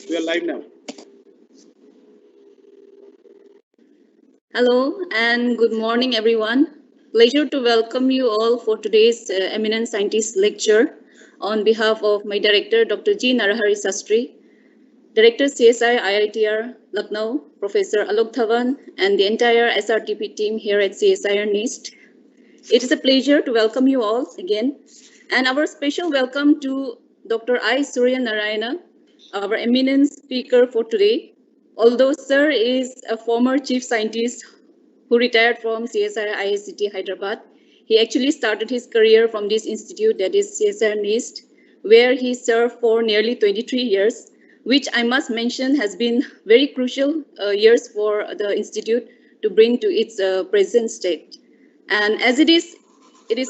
We are live now. Hello and good morning, everyone. Pleasure to welcome you all for today's Eminent Scientist lecture on behalf of my director, Dr. G. Narahari Sastry, Director CSIR IITR Lucknow, Professor Alok Dhawan, and the entire SRTP team here at CSIR NIST. It is a pleasure to welcome you all again, and our special welcome to Dr. I. Suryanarayana, our eminent speaker for today. Although Sir is a former chief scientist who retired from CSIR IICT Hyderabad, he actually started his career from this institute, that is CSIR NIST, where he served for nearly 23 years, which I must mention has been very crucial years for the institute to bring to its present state. And as it is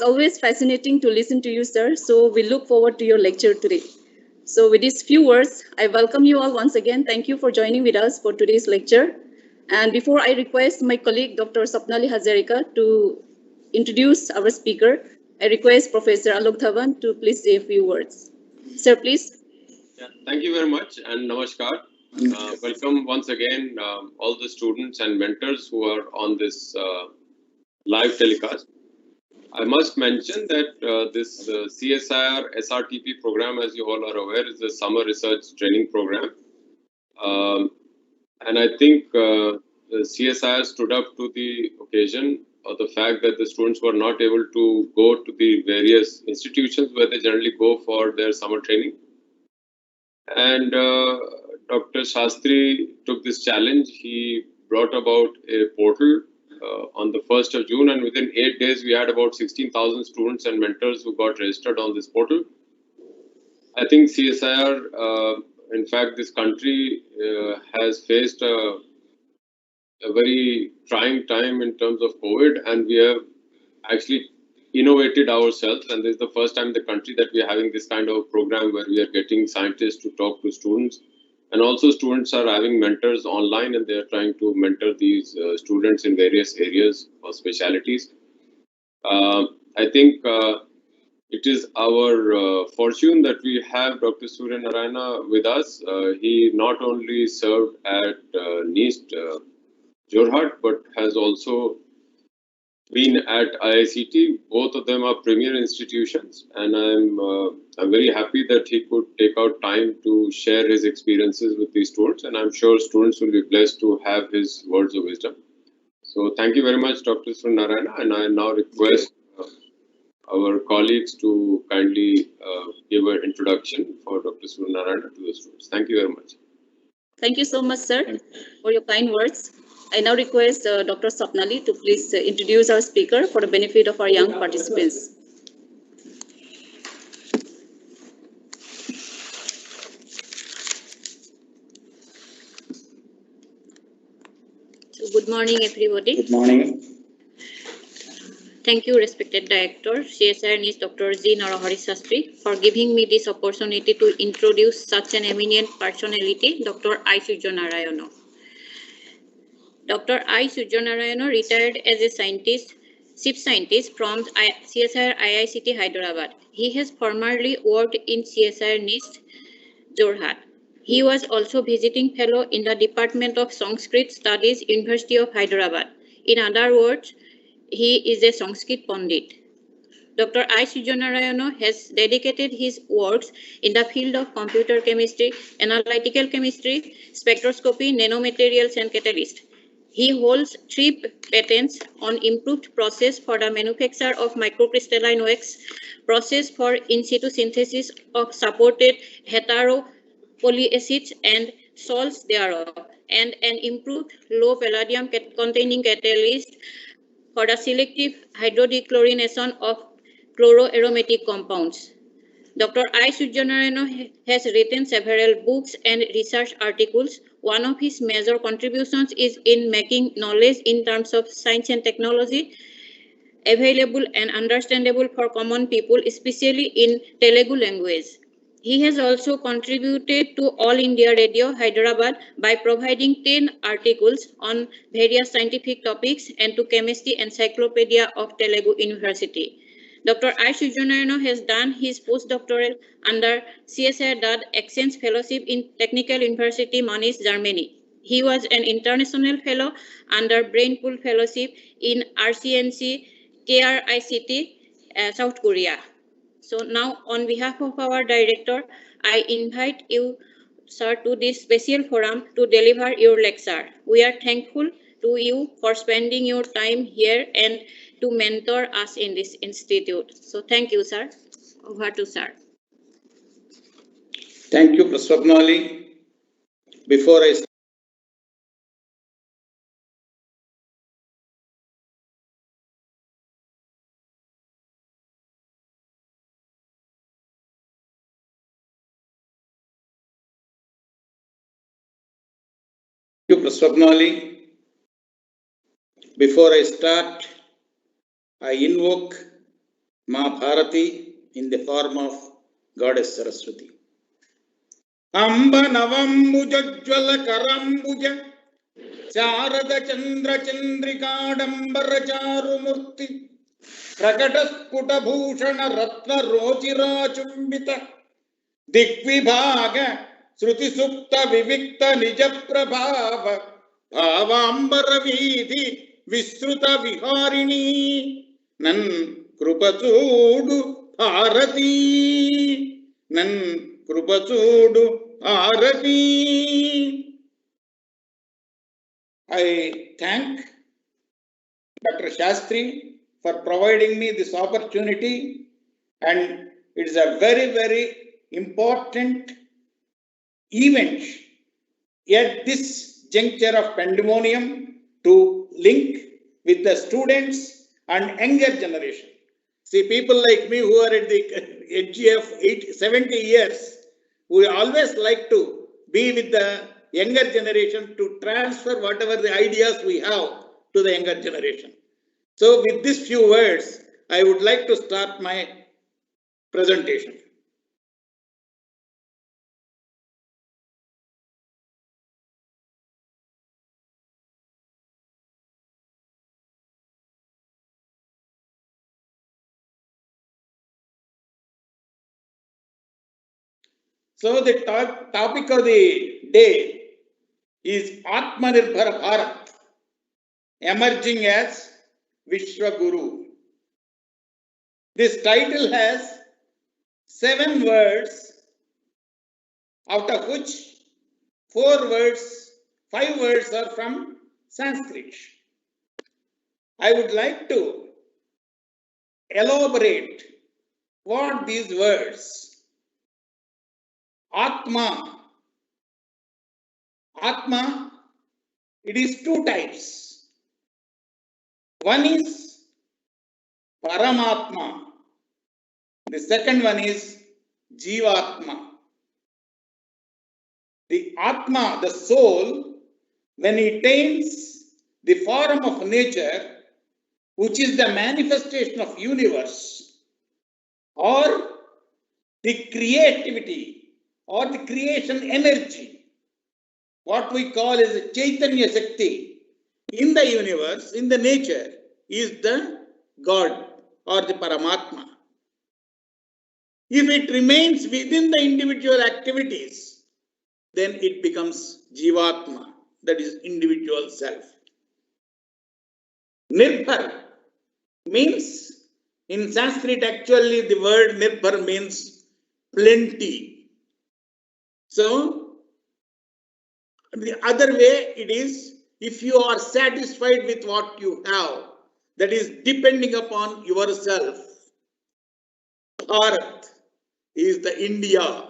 always fascinating to listen to you, sir. So we look forward to your lecture today. So with these few words, I welcome you all once again. Thank you for joining with us for today's lecture. And before I request my colleague, Dr. Sapnali Hazarika, to introduce our speaker, I request Professor Alok Dhawan to please say a few words. Sir, please. Yeah, thank you very much and namaskar. Welcome once again all the students and mentors who are on this live telecast. I must mention that this CSIR SRTP program, as you all are aware, is a summer research training program. And I think the CSIR stood up to the occasion of the fact that the students were not able to go to the various institutions where they generally go for their summer training. And Dr. Shastri took this challenge. He brought about a portal on the 1st of June, and within 8 days, we had about 16,000 students and mentors who got registered on this portal. I think CSIR, in fact, this country has faced a very trying time in terms of COVID, and we have actually innovated ourselves, and this is the first time in the country that we are having this kind of program where we are getting scientists to talk to students, and also students are having mentors online, and they are trying to mentor these students in various areas or specialities. I think it is our fortune that we have Dr. Suryanarayana with us. He not only served at NIST Jorhat, but has also been at IICT. Both of them are premier institutions, and I'm very happy that he could take out time to share his experiences with these students, and I'm sure students will be blessed to have his words of wisdom. So thank you very much, Dr. Suryanarayana, and I now request our colleagues to kindly give an introduction for Dr. Suryanarayana to the students. Thank you very much. Thank you so much, sir, for your kind words. I now request Dr. Sapnali to please introduce our speaker for the benefit of our young participants. So, good morning, everybody. Good morning. Thank you, respected Director, CSIR NIST Dr. G. Narahari Sastry, for giving me this opportunity to introduce such an eminent personality, Dr. I. Suryanarayana. Dr. I. Suryanarayana retired as a scientist, chief scientist from CSIR IICT Hyderabad. He has formerly worked in CSIR NIST Jorhat. He was also visiting fellow in the Department of Sanskrit Studies, University of Hyderabad. In other words, he is a Sanskrit Pandit. Dr. I. Suryanarayana has dedicated his works in the field of computer chemistry, analytical chemistry, spectroscopy, nanomaterials, and catalysts. He holds 3 patents on improved process for the manufacture of microcrystalline wax, process for in situ synthesis of supported heteropolyacids and salts thereof, and an improved low palladium containing catalyst for the selective hydrodeachlorination of chloroaromatic compounds. Dr. I. Suryanarayana has written several books and research articles. One of his major contributions is in making knowledge in terms of science and technology available and understandable for common people, especially in Telugu language. He has also contributed to All India Radio Hyderabad by providing 10 articles on various scientific topics and to Chemistry Encyclopedia of Telugu University. Dr. I. Suryanarayana has done his postdoctoral under CSIR Exchange Fellowship in Technical University Munich, Germany. He was an international fellow under Brainpool Fellowship in RCNC KRICT, South Korea. So now, on behalf of our director, I invite you, sir, to this special forum to deliver your lecture. We are thankful to you for spending your time here and to mentor us in this institute. So thank you, sir. Over to sir. Thank you, Praswapnali. Before I Before I start, I invoke Ma Bharati in the form of Goddess Saraswati. Amba Navambujajwala Karambuja Charada Chandra Chandrikadambara Charumurti Prakatasputa Bhushana Ratna Rochira Chumbita Dikvibhaga Shruti Sukta Vivikta Nijaprabhava Bhavambara Vidhi Visruta Viharini Nan Krupachudu Bharati Nan Krupachudu Bharati. I thank Dr. Shastri for providing me this opportunity, and it is a very, very important event at this juncture of pandemonium to link with the students and younger generation. See, people like me who are at the edge of 70 years, we always like to be with the younger generation to transfer whatever the ideas we have to the younger generation. So with these few words, I would like to start my presentation. So the topic of the day is Atmanirbhar Bharat, emerging as Vishwaguru. This title has 7 words, out of which 5 words are from Sanskrit. I would like to elaborate what these words. Atma, it is 2 types. One is Paramatma. The second one is Jivatma. The Atma, the soul, when it attains the form of nature, which is the manifestation of universe, or the creativity, or the creation energy, what we call as a Chaitanya Shakti, in the universe, in the nature, is the God or the Paramatma. If it remains within the individual activities, then it becomes Jivatma, that is individual self. Nirbhar means, in Sanskrit actually the word Nirbhar means plenty. So, the other way it is, if you are satisfied with what you have, that is depending upon yourself. Bharat is the India.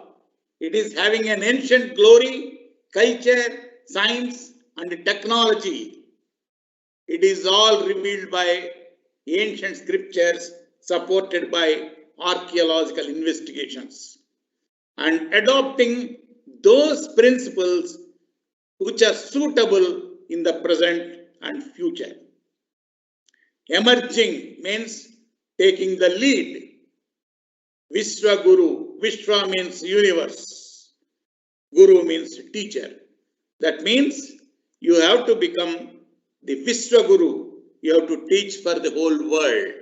It is having an ancient glory, culture, science and technology. It is all revealed by ancient scriptures supported by archaeological investigations, and adopting those principles which are suitable in the present and future. Emerging means taking the lead. Vishwaguru, Vishwa means universe, Guru means teacher. That means you have to become the Vishwaguru. You have to teach for the whole world.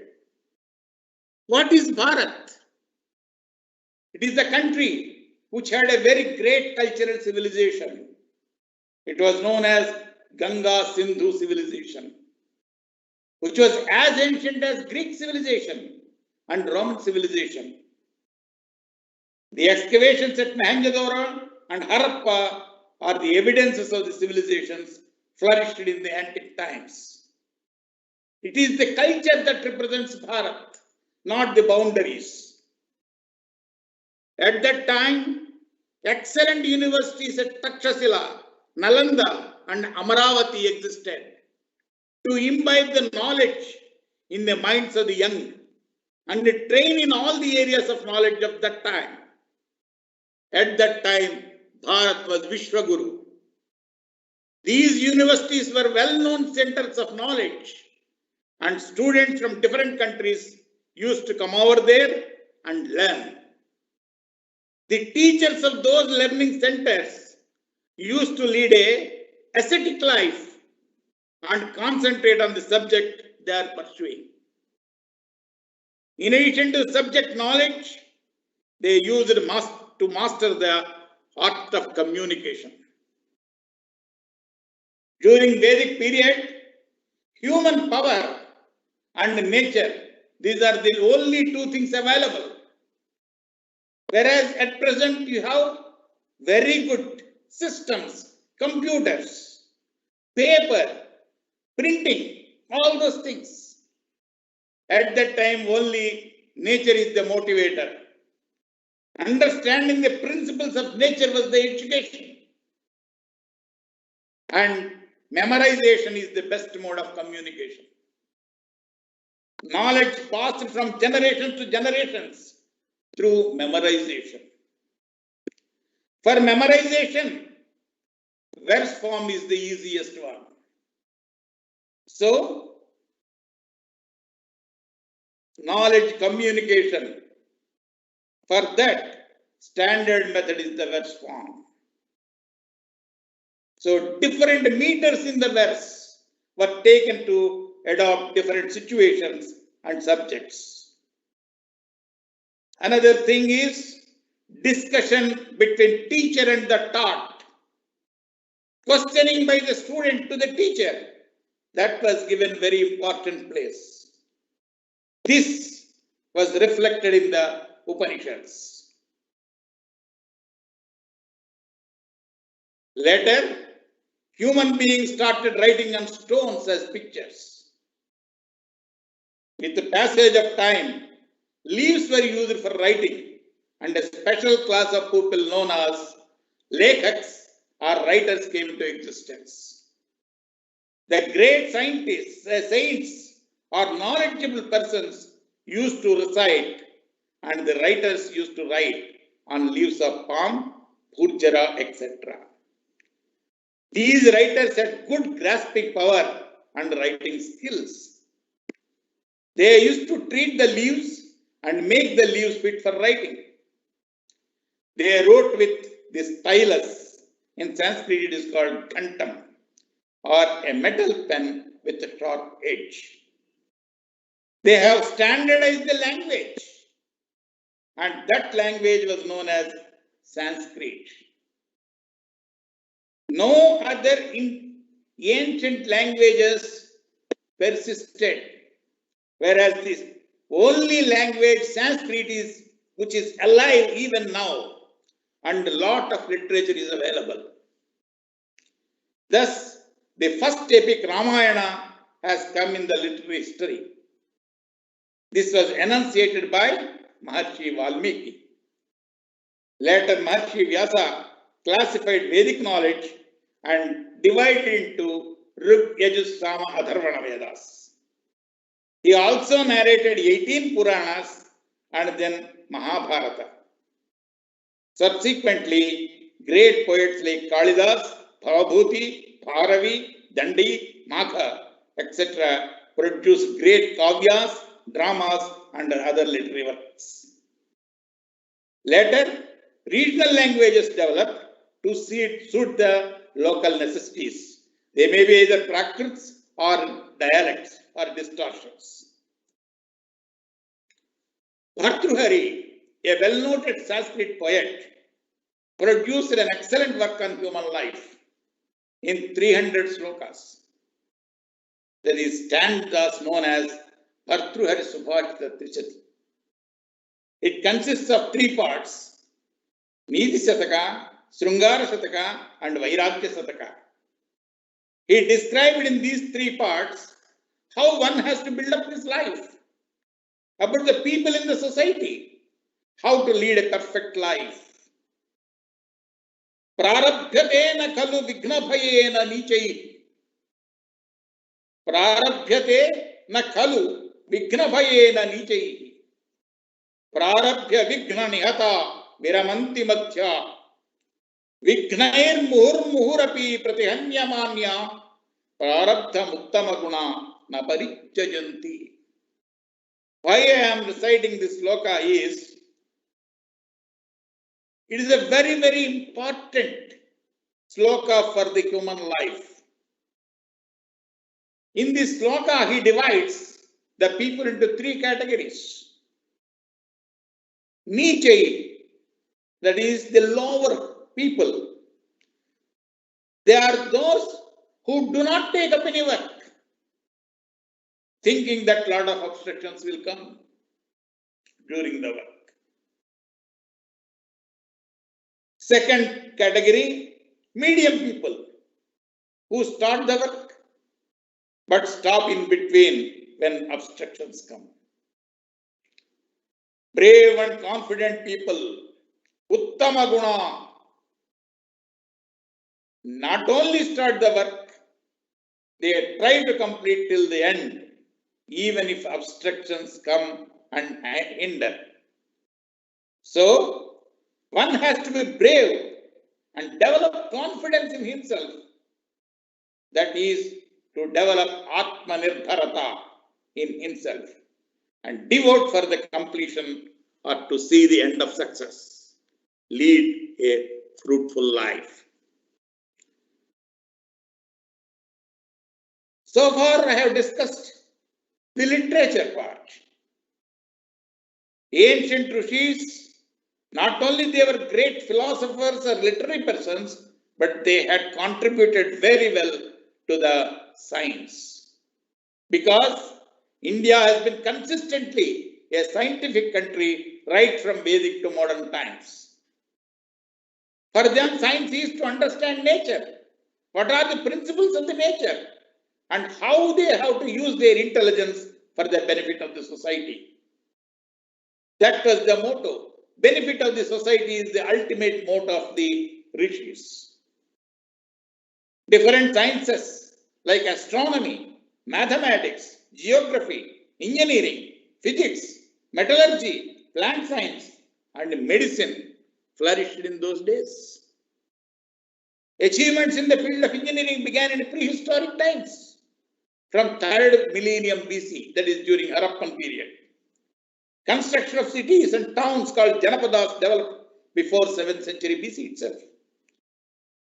What is Bharat? It is a country which had a very great cultural civilization. It was known as Ganga Sindhu civilization, which was as ancient as Greek civilization and Roman civilization. The excavations at Mohenjo-daro and Harappa are the evidences of the civilizations flourished in the antique times. It is the culture that represents Bharat, not the boundaries. At that time, excellent universities at Takshashila, Nalanda, and Amaravati existed to imbibe the knowledge in the minds of the young and train in all the areas of knowledge of that time. At that time, Bharat was Vishwaguru. These universities were well-known centers of knowledge, and students from different countries used to come over there and learn. The teachers of those learning centers used to lead a ascetic life and concentrate on the subject they are pursuing. In addition to subject knowledge, they used to master the art of communication. During Vedic period, human power and nature, these are the only two things available. Whereas at present you have very good systems, computers, paper, printing, all those things. At that time only nature is the motivator. Understanding the principles of nature was the education. And memorization is the best mode of communication. Knowledge passed from generations to generations through memorization. For memorization, verse form is the easiest one. So, knowledge communication, for that, standard method is the verse form. So, different meters in the verse were taken to adopt different situations and subjects. Another thing is discussion between teacher and the taught. Questioning by the student to the teacher, that was given very important place. This was reflected in the Upanishads. Later, human beings started writing on stones as pictures. With the passage of time, leaves were used for writing, and a special class of people known as lekhaks or writers came into existence. The great scientists, saints, or knowledgeable persons used to recite, and the writers used to write on leaves of palm, purjara, etc. These writers had good grasping power and writing skills. They used to treat the leaves and make the leaves fit for writing. They wrote with this stylus. In Sanskrit, it is called kantam, or a metal pen with a sharp edge. They have standardized the language, and that language was known as Sanskrit. No other ancient languages persisted, whereas this only language Sanskrit is, which is alive even now, and a lot of literature is available. Thus, the first epic Ramayana has come in the literary history. This was enunciated by Maharshi Valmiki. Later, Maharshi Vyasa classified Vedic knowledge and divided into Rig, Yajus, Sama, Atharvana Vedas. He also narrated 18 Puranas and then Mahabharata. Subsequently, great poets like Kalidas, Bhavabhuti, Bharavi, Dandi, Makha, etc. produced great kavyas, dramas, and other literary works. Later, regional languages developed to suit the local necessities. They may be either Prakrits or dialects or distortions. Bhartruhari, a well-noted Sanskrit poet, produced an excellent work on human life in 300 slokas. There is stanzas known as Bhartruhari Subhajita Trichati. It consists of 3 parts: Niti Sataka, Srungara Sataka, and Vairagya Sataka. He described in these 3 parts how one has to build up his life, about the people in the society, how to lead a perfect life. Prarabhyatena khalu vignabhayena nichai. Prarabhyate na khalu vignabhayena nichai. Prarabhya vigna nihata viramanti madhya. Vignair muhur muhurapi pratihanyamanya. Prarabdha muttama guna na parichajanti. Why I am reciting this sloka is, it is a very, very important sloka for the human life. In this sloka, he divides the people into 3 categories. Nichai, that is the lower people. They are those who do not take up any work, thinking that lot of obstructions will come during the work. Second category, medium people, who start the work but stop in between when obstructions come. Brave and confident people, Uttama Guna, not only start the work, they try to complete till the end, even if obstructions come and hinder. So, one has to be brave and develop confidence in himself. That is to develop Atmanirbharata in himself and devote for the completion or to see the end of success. Lead a fruitful life. So far I have discussed the literature part. Ancient Rishis, not only they were great philosophers or literary persons, but they had contributed very well to the science. Because India has been consistently a scientific country right from Vedic to modern times. For them, science is to understand nature. What are the principles of the nature and how they have to use their intelligence for the benefit of the society. That was the motto. Benefit of the society is the ultimate motto of the rishis. Different sciences like astronomy, mathematics, geography, engineering, physics, metallurgy, plant science, and medicine flourished in those days. Achievements in the field of engineering began in prehistoric times, from 3rd millennium BC, that is during Harappan period. Construction of cities and towns called Janapadas developed before 7th century BC itself.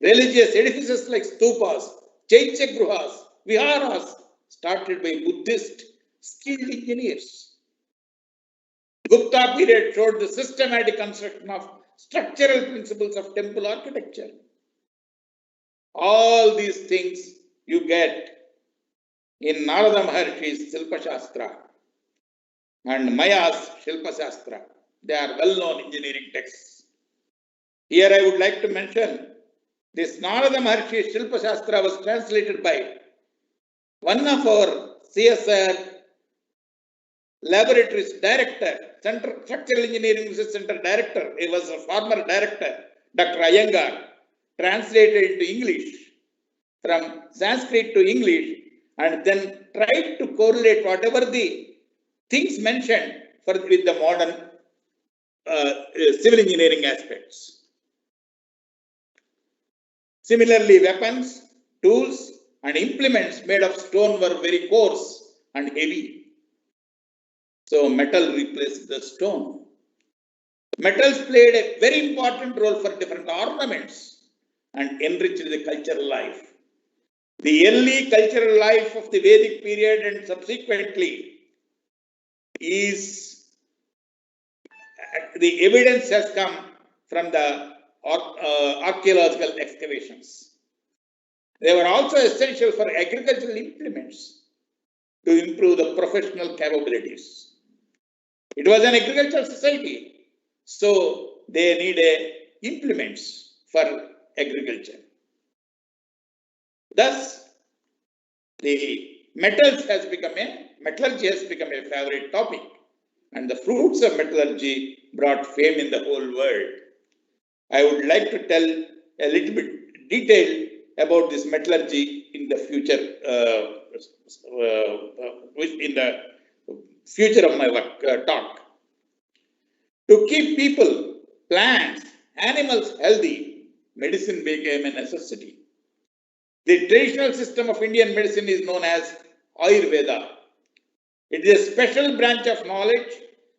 Religious edifices like stupas, Chaitya-gruhas, viharas started by Buddhist skilled engineers. Gupta period showed the systematic construction of structural principles of temple architecture. All these things you get in Narada Maharshi's Shilpa Shastra and Maya's Shilpa Shastra. They are well-known engineering texts. Here I would like to mention this Narada Maharshi's Shilpa Shastra was translated by one of our CSIR laboratories director, Structural Engineering Research Center director. He was a former director, Dr. Iyengar, translated into English from Sanskrit to English and then tried to correlate whatever the things mentioned with the modern civil engineering aspects. Similarly, weapons, tools, and implements made of stone were very coarse and heavy. So metal replaced the stone. Metals played a very important role for different ornaments and enriched the cultural life. The early cultural life of the Vedic period and subsequently is the evidence has come from the archaeological excavations. They were also essential for agricultural implements to improve the professional capabilities. It was an agricultural society, so they needed implements for agriculture. Thus, the metallurgy has become a favorite topic, and the fruits of metallurgy brought fame in the whole world. I would like to tell a little bit detail about this metallurgy in the future, of my talk. To keep people, plants, animals healthy, medicine became a necessity. The traditional system of Indian medicine is known as Ayurveda. It is a special branch of knowledge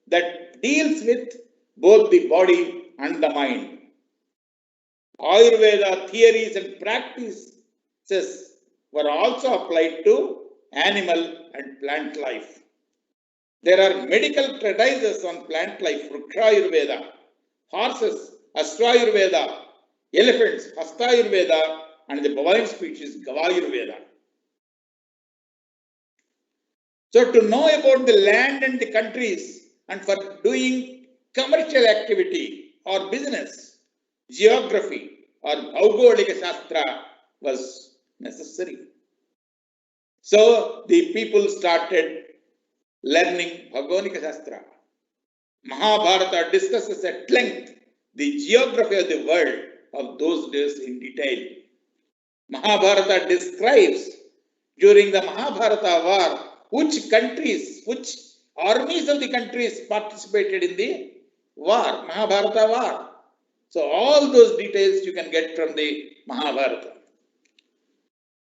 that deals with both the body and the mind. Ayurveda theories and practices were also applied to animal and plant life. There are medical treatises on plant life, Ayurveda, horses, Ayurveda, elephants, Ayurveda, and the bovine species, Ayurveda. So to know about the land and the countries and for doing commercial activity or business, geography or Bhaugolika Shastra was necessary. So the people started learning Bhaugolika Shastra. Mahabharata discusses at length the geography of the world of those days in detail. Mahabharata describes during the Mahabharata war which armies of the countries participated in the war, Mahabharata war. So all those details you can get from the Mahabharata.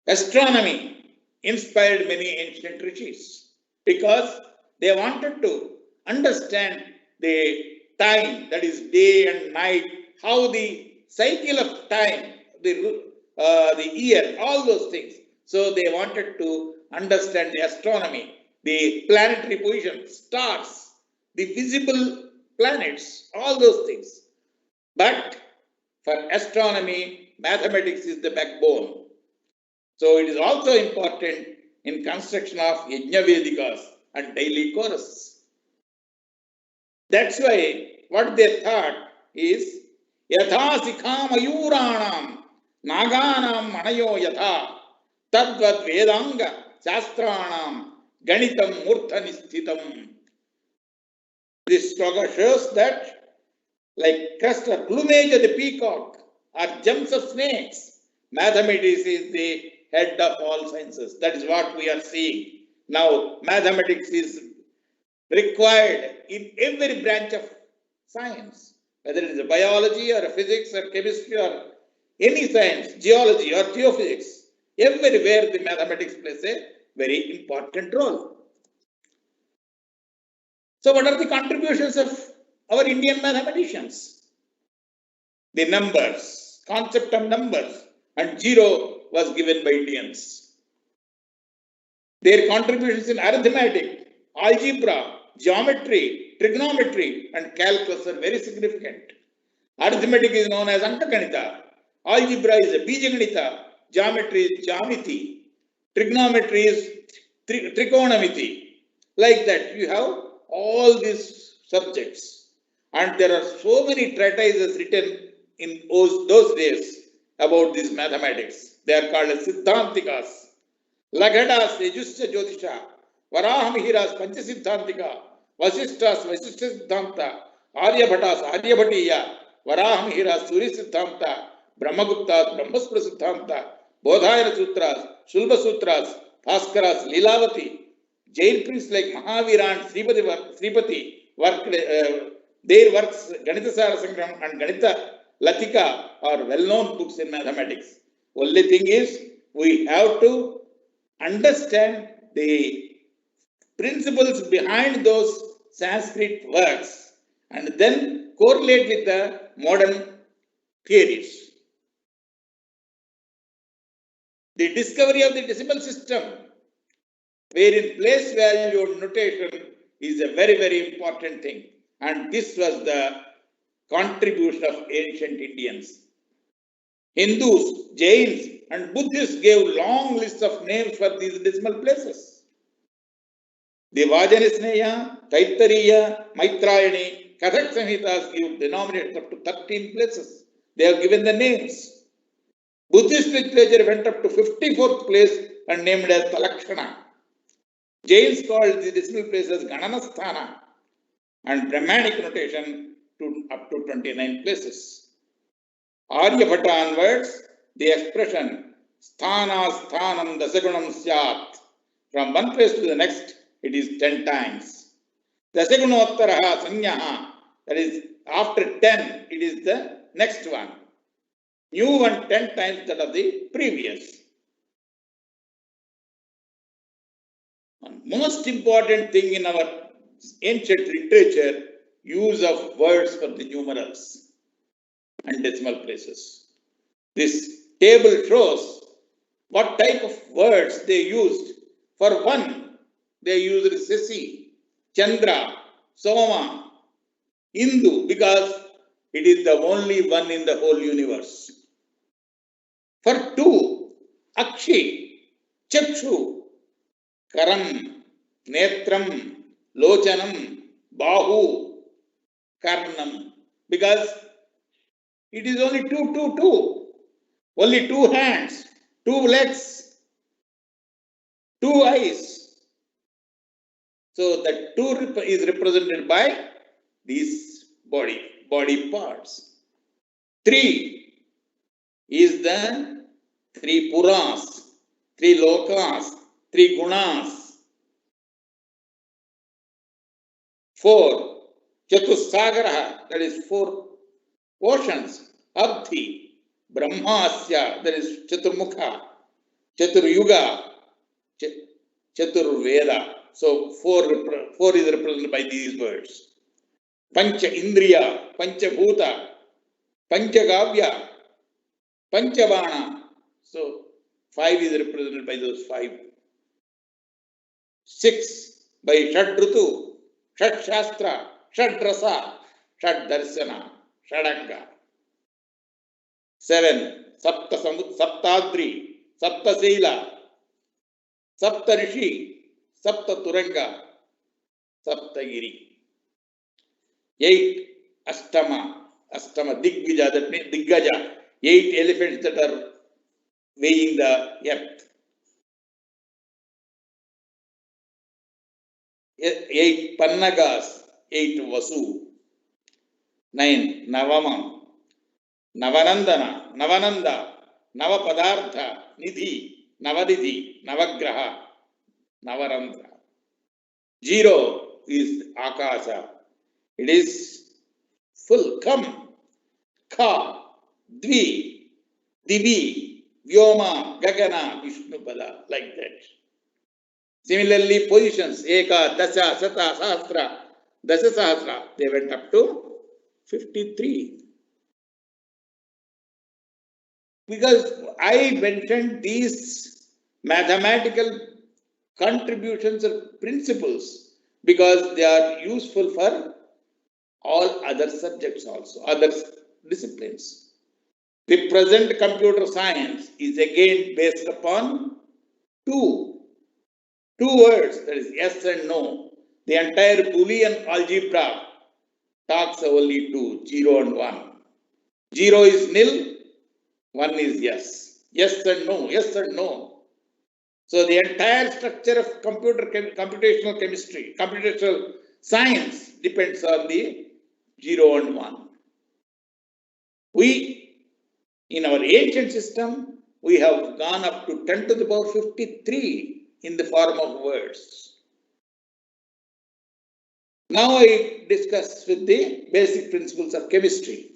Astronomy inspired many ancient rishis because they wanted to understand the time, that is day and night, how the cycle of time, the year, all those things. So they wanted to understand the astronomy, the planetary position, stars, the visible planets, all those things. But for astronomy, mathematics is the backbone. So it is also important in construction of Yajna-Vedikas and daily chorus. That's why what they thought is Yatha Sikham Ayuranam Naganam Manayo Yatha Tadvad Vedanga Shastranam Ganitam Murtha Nisthitam. This sloka shows that like crest or plumage of the peacock or jumps of snakes, mathematics is the head of all sciences. That is what we are seeing. Now, mathematics is required in every branch of science, whether it is a biology or a physics or chemistry or any science, geology or geophysics. Everywhere the mathematics plays a very important role. So what are the contributions of our Indian mathematicians? The numbers, concept of numbers, and zero was given by Indians. Their contributions in arithmetic, algebra, geometry, trigonometry, and calculus are very significant. Arithmetic is known as Ankaganita, algebra is a Bijaganita, geometry is Jamiti, trigonometry is Trigonomiti. Like that, you have all these subjects, and there are so many treatises written in those days about these mathematics. They are called as Siddhantikas. Lagadas, Yajusya Jyotisha, Varahamihiras, Panchasiddhantika, Vasishtas, Vasishta Siddhanta, Aryabhatas, Aryabhatiya, Varahamihiras, Suri Siddhanta, Brahmaguptas, Brahmaspura Siddhanta, Bodhayana Sutras, Shulba Sutras, Bhaskaras, Lilavati. Jain priests like Mahavira and Sripati worked, their works, Ganita Sarasangram and Ganita Latika, are well-known books in mathematics. Only thing is, we have to understand the principles behind those Sanskrit works and then correlate with the modern theories. The discovery of the decimal system, wherein place value notation is a very, very important thing. And this was the contribution of ancient Indians. Hindus, Jains, and Buddhists gave long lists of names for these decimal places. The Vajanisneya, Taittariya, Maitrayani, Kathak Samhitas give denominations up to 13 places. They have given the names. Buddhist literature went up to 54th place and named as Talakshana. Jains called the decimal places Gananasthana, and Brahmanic notation up to 29 places. Aryabhata onwards, the expression sthana sthanam dasagunam syat, from one place to the next, it is 10 times. Dasagunottaraha sanyaha, that is after 10, it is the next one. New one 10 times that of the previous. One most important thing in our ancient literature, use of words for the numerals and decimal places. This table shows what type of words they used. For one, they used Sasi, Chandra, Soma, Indu, because it is the only one in the whole universe. For two, Akshi, Chakshu, Karam, Netram, Lochanam, Bahu, Karnam, because it is only two. Only two hands, two legs, two eyes. So the two is represented by these body parts. Three is the three puras, three lokas, three gunas. Four, Chatusagaraha, that is four oceans. Abdhi, Brahmasya, that is Chaturmukha, Chaturyuga, Chaturveda. So four is represented by these words. Pancha Indriya, Pancha Bhuta, Pancha Gavya, Pancha Bana. So 5 is represented by those 5. 6 by Shadrutu, Shad Shastra, Shad Rasa, Shad Darsana, Shadanga. 7 Saptadri, Saptasila, Saptarishi, Saptaturanga, Saptagiri. 8 Astama Digvija, that means Diggaja, 8 elephants that are weighing the earth. 8 Pannagas, 8 Vasu. 9 Navamam, Navanandana, Navananda, Navapadartha, Nidhi, Navadidhi, Navagraha, Navarandra. 0 is Akasha. It is full, come, Ka, Dvi, Divi, Vyoma, Gagana, Vishnupada, like that. Similarly, positions, Eka, Dasha, Sata, Sahasra, Dasha Sahasra, they went up to 53. Because I mentioned these mathematical contributions or principles because they are useful for all other subjects also, other disciplines. The present computer science is again based upon two words, that is yes and no. The entire Boolean algebra talks only two, 0 and 1. 0 is nil, 1 is yes. Yes and no, yes and no. So the entire structure of computational chemistry, computational science depends on the 0 and 1. We, in our ancient system, we have gone up to 10 to the power 53 in the form of words. Now I discuss with the basic principles of chemistry.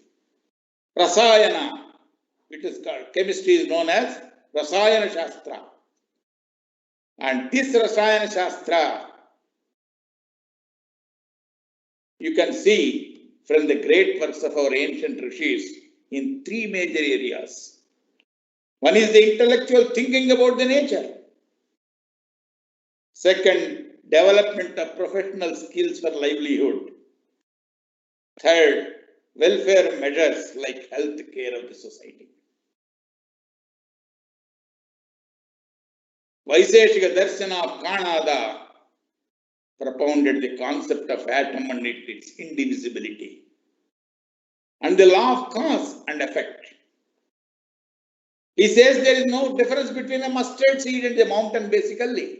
Rasayana, it is called, chemistry is known as Rasayana Shastra. And this Rasayana Shastra, you can see from the great works of our ancient rishis in 3 major areas. One is the intellectual thinking about the nature. Second, development of professional skills for livelihood. Third, welfare measures like health care of the society. Vaiseshika Darshana of Kanada propounded the concept of atom and its indivisibility and the law of cause and effect. He says there is no difference between a mustard seed and a mountain basically.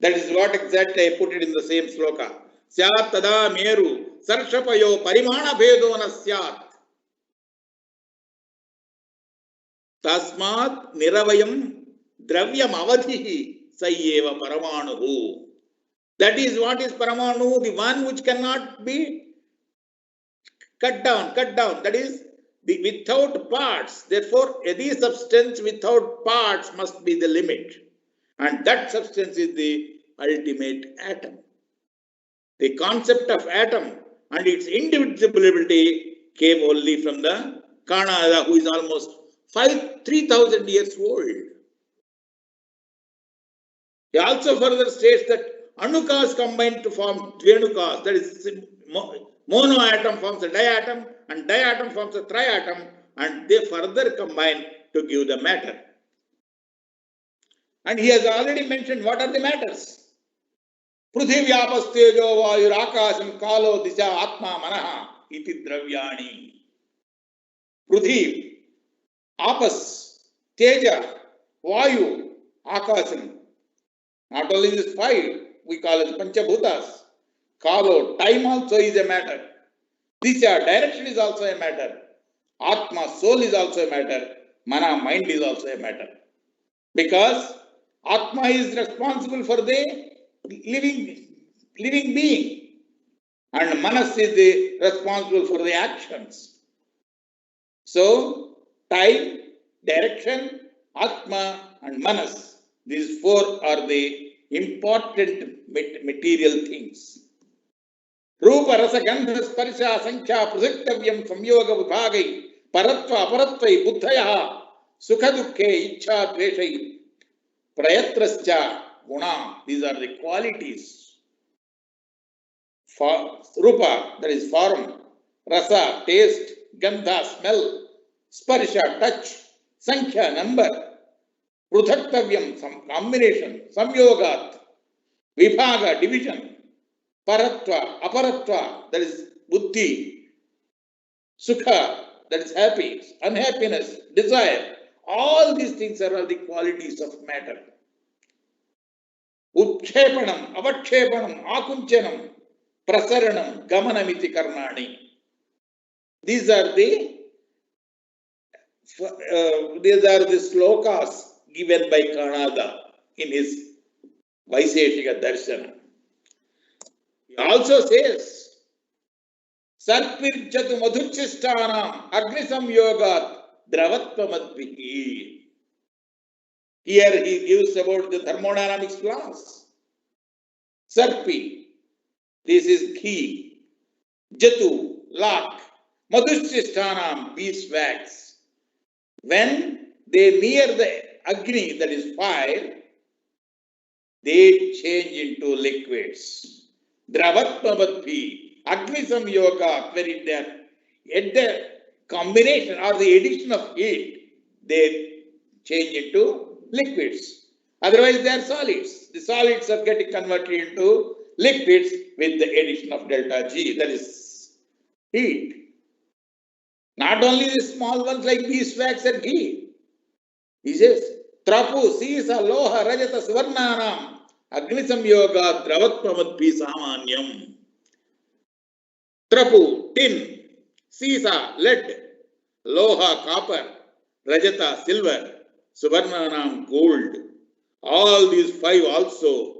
That is what exactly I put it in the same sloka. Syat tada meru sarshapayo parimana bhedo na syat. Tasmat niravayam dravyam avadhihi sayyeva paramanuhu. That is what is paramanu, the one which cannot be cut down. That is the without parts. Therefore, any substance without parts must be the limit. And that substance is the ultimate atom. The concept of atom and its indivisibility came only from the Kanada, who is almost 3,000 years old. He also further states that anukas combine to form dvenukas, that is, monoatom forms a diatom and diatom forms a triatom, and they further combine to give the matter. And he has already mentioned what are the matters. Pruthivyaapastejo vayurakasam kalo disha atma manaha iti dravyani. Pruthiv, apas, teja, vayu, akasam. Not only this five, we call it panchabhutas. Kalo, time also is a matter. Disha, direction is also a matter. Atma, soul is also a matter. Mana, mind is also a matter. Because Atma is responsible for the living being. And Manas is the responsible for the actions. So, time, direction, Atma and Manas, these four are the important material things. Rupa, Rasa, Gandha, Sparsha, Sankhya, Prasaktavyam, Samyoga, Vibhagai, Paratva, Aparatvai, Buddhaya, Sukha Dukkhe, Ichha, Dveshai, Prayatrascha, Guna, these are the qualities. Rupa, that is form, Rasa, taste, Gandha, smell, Sparsha, touch, Sankhya, number, Pruthakthavyam, some combination, Samyogat, Vibhaga, division, Paratva, Aparatva, that is Buddhi, Sukha, that is happy, unhappiness, desire. All these things are all the qualities of matter. Utshepanam, Avakshepanam, Akunchanam, Prasaranam, Gamanamiti Karnani. These are the slokas given by Kanada in his Vaiseshika Darshana. He also says, Sarpirjatu madhuchisthanam agnisam yogat dravatvamadvihi. Here he gives about the thermodynamics laws. Sarpi, this is ghee. Jatu, lak. Madhuchisthanam, beeswax. When they near the Agni, that is fire, they change into liquids. Dravatmavadhi, Agni Samyoga, where they are at the combination or the addition of heat, they change into liquids. Otherwise, they are solids. The solids are getting converted into liquids with the addition of delta G, that is heat. Not only the small ones like beeswax and ghee. He says, Trapu, Sisa, Loha, Rajata, Swarnanam, Agnisam Yoga, Dravatmamadpi Samanyam. Trapu, tin, Sisa, lead, Loha, copper, Rajata, silver, Suvarnanam, gold. All these five also,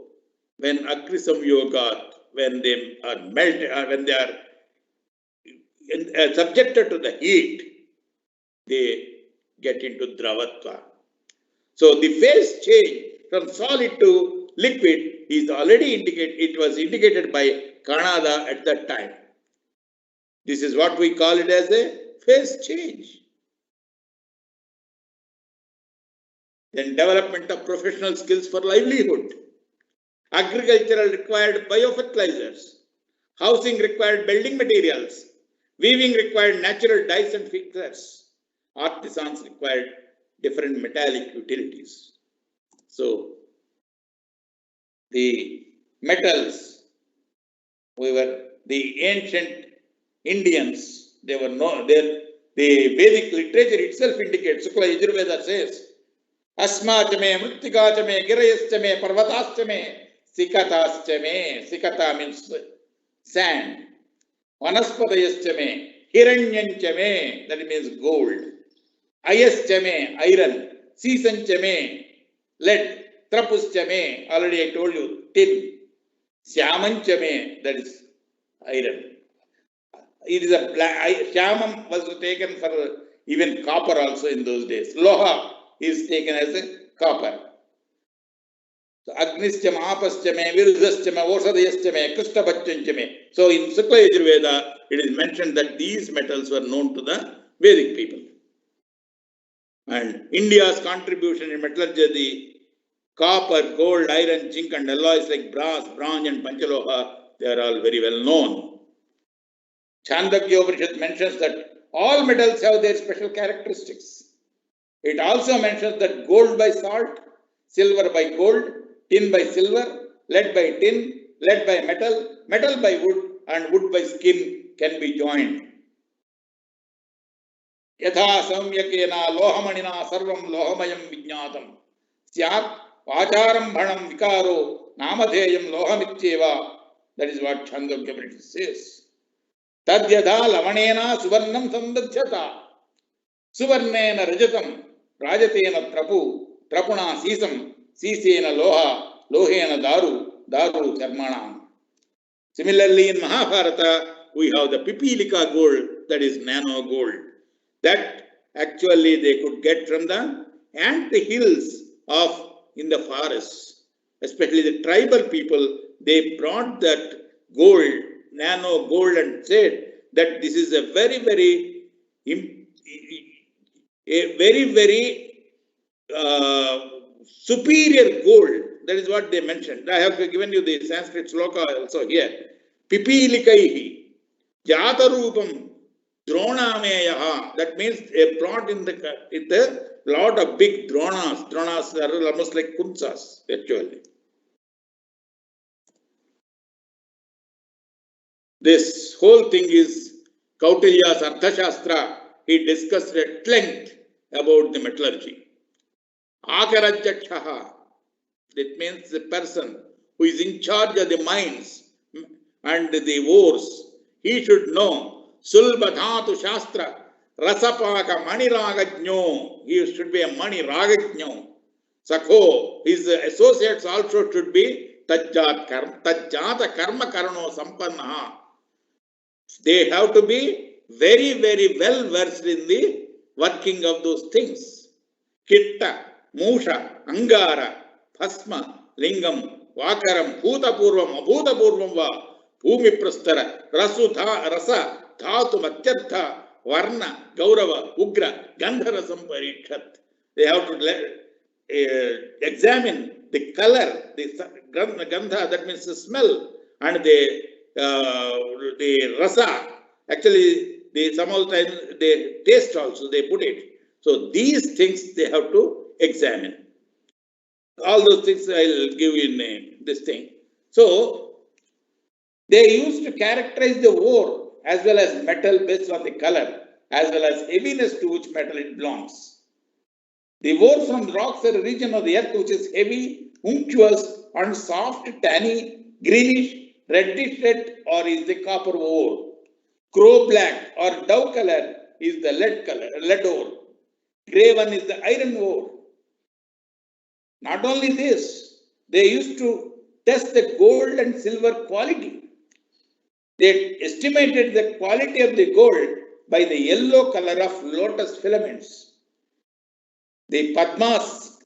when Agnisam Yoga, when they are melted, or when they are subjected to the heat, they get into Dravatva. So the phase change from solid to liquid is already indicated, it was indicated by Kanada at that time. This is what we call it as a phase change. Then development of professional skills for livelihood. Agricultural required biofertilizers. Housing required building materials. Weaving required natural dyes and fixtures. Artisans required different metallic utilities. So, the metals, the ancient Indians, the Vedic literature itself indicates, Sukla Ayurveda says, Asmachame, Mrittikachame, Girayachame, Parvatachame, Sikataschame. Sikata means sand. Vanaspadayachame, Hiranyanchame, that means gold. Ayaschame, iron. Sesanchame, lead. Trapuschame, already I told you, tin. Syamanchame, that is iron. It is a black, Shyamam was taken for even copper also in those days. Loha is taken as a copper. So Agnischama, Apaschame, Virudaschame, Osadayachame, Kristabhachanchame. So in Sukla Ayurveda, it is mentioned that these metals were known to the Vedic people. And India's contribution in metallurgy, the copper, gold, iron, zinc and alloys like brass, bronze and Panchaloha, they are all very well known. Chandogya Upanishad mentions that all metals have their special characteristics. It also mentions that gold by salt, silver by gold, tin by silver, lead by tin, lead by metal, metal by wood, and wood by skin can be joined. Yatha samyakena lohamanina sarvam lohamayam vijnatam syat vacharam bhanam vikaro namadheyam lohamitcheva. That is what Chandogya Upanishad says. Tadyadha lavanena suvarnam sandadhyata suvarnena rajatam rajatena trapu trapuna sisam sisena loha lohena daru daru charmanam. Similarly, in Mahabharata, we have the pipilika gold, that is nano gold, that actually they could get from the ant hills of in the forests, especially the tribal people. They brought that gold, nano gold, and said that this is a very, very superior gold. That is what they mentioned. I have given you the Sanskrit sloka also here. Pipilikaihi jatarupam dronameyaha. That means they brought in the lot of big dronas. Dronas are almost like kunsas actually. This whole thing is Kautilya's Arthashastra. He discussed at length about the metallurgy. Akarajyakshaha. That means the person who is in charge of the mines and the ores. He should know Sulbadhatu Shastra Rasapaka Maniragajno. He should be a Maniragajno. Sakho, his associates also should be Tajjata Karma Karano Sampanna. They have to be very, very well versed in the working of those things. Kitta, Musha, Angara, Bhasma, Lingam, Vakaram, Bhutapurvam, Abhutapurvam va, Bhumi Prastara, Rasa, Dhatu Matyartha, Varna, Gaurava, Ugra, Gandharasam Parichat. They have to examine the color, the Gandha, that means the smell, and the rasa. Actually, some of the time they taste also, they put it. So these things they have to examine. All those things I'll give you in this thing. So they used to characterize the ore as well as metal based on the color, as well as heaviness to which metal it belongs. The ore from the rocks are a region of the earth which is heavy, unctuous, and soft, tanny, greenish, reddish red, or is the copper ore. Crow black or dove color is the lead ore. Grey one is the iron ore. Not only this, they used to test the gold and silver quality. They estimated the quality of the gold by the yellow color of lotus filaments. The Padmas,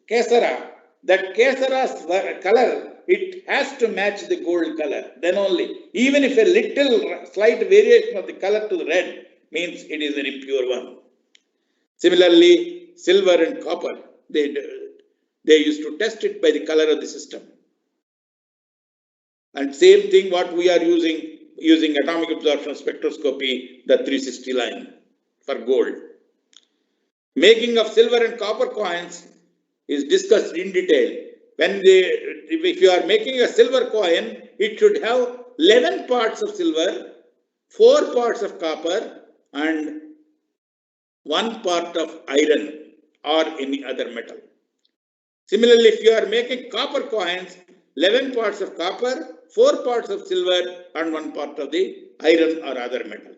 Kesara, that Kesara's color, it has to match the gold color. Then only, even if a little slight variation of the color to the red means it is an impure one. Similarly, silver and copper, they used to test it by the color of the system. And same thing what we are using using atomic absorption spectroscopy, the 360 line for gold. Making of silver and copper coins is discussed in detail. If you are making a silver coin, it should have 11 parts of silver, 4 parts of copper, and 1 part of iron or any other metal. Similarly, if you are making copper coins, 11 parts of copper, 4 parts of silver, and 1 part of the iron or other metal.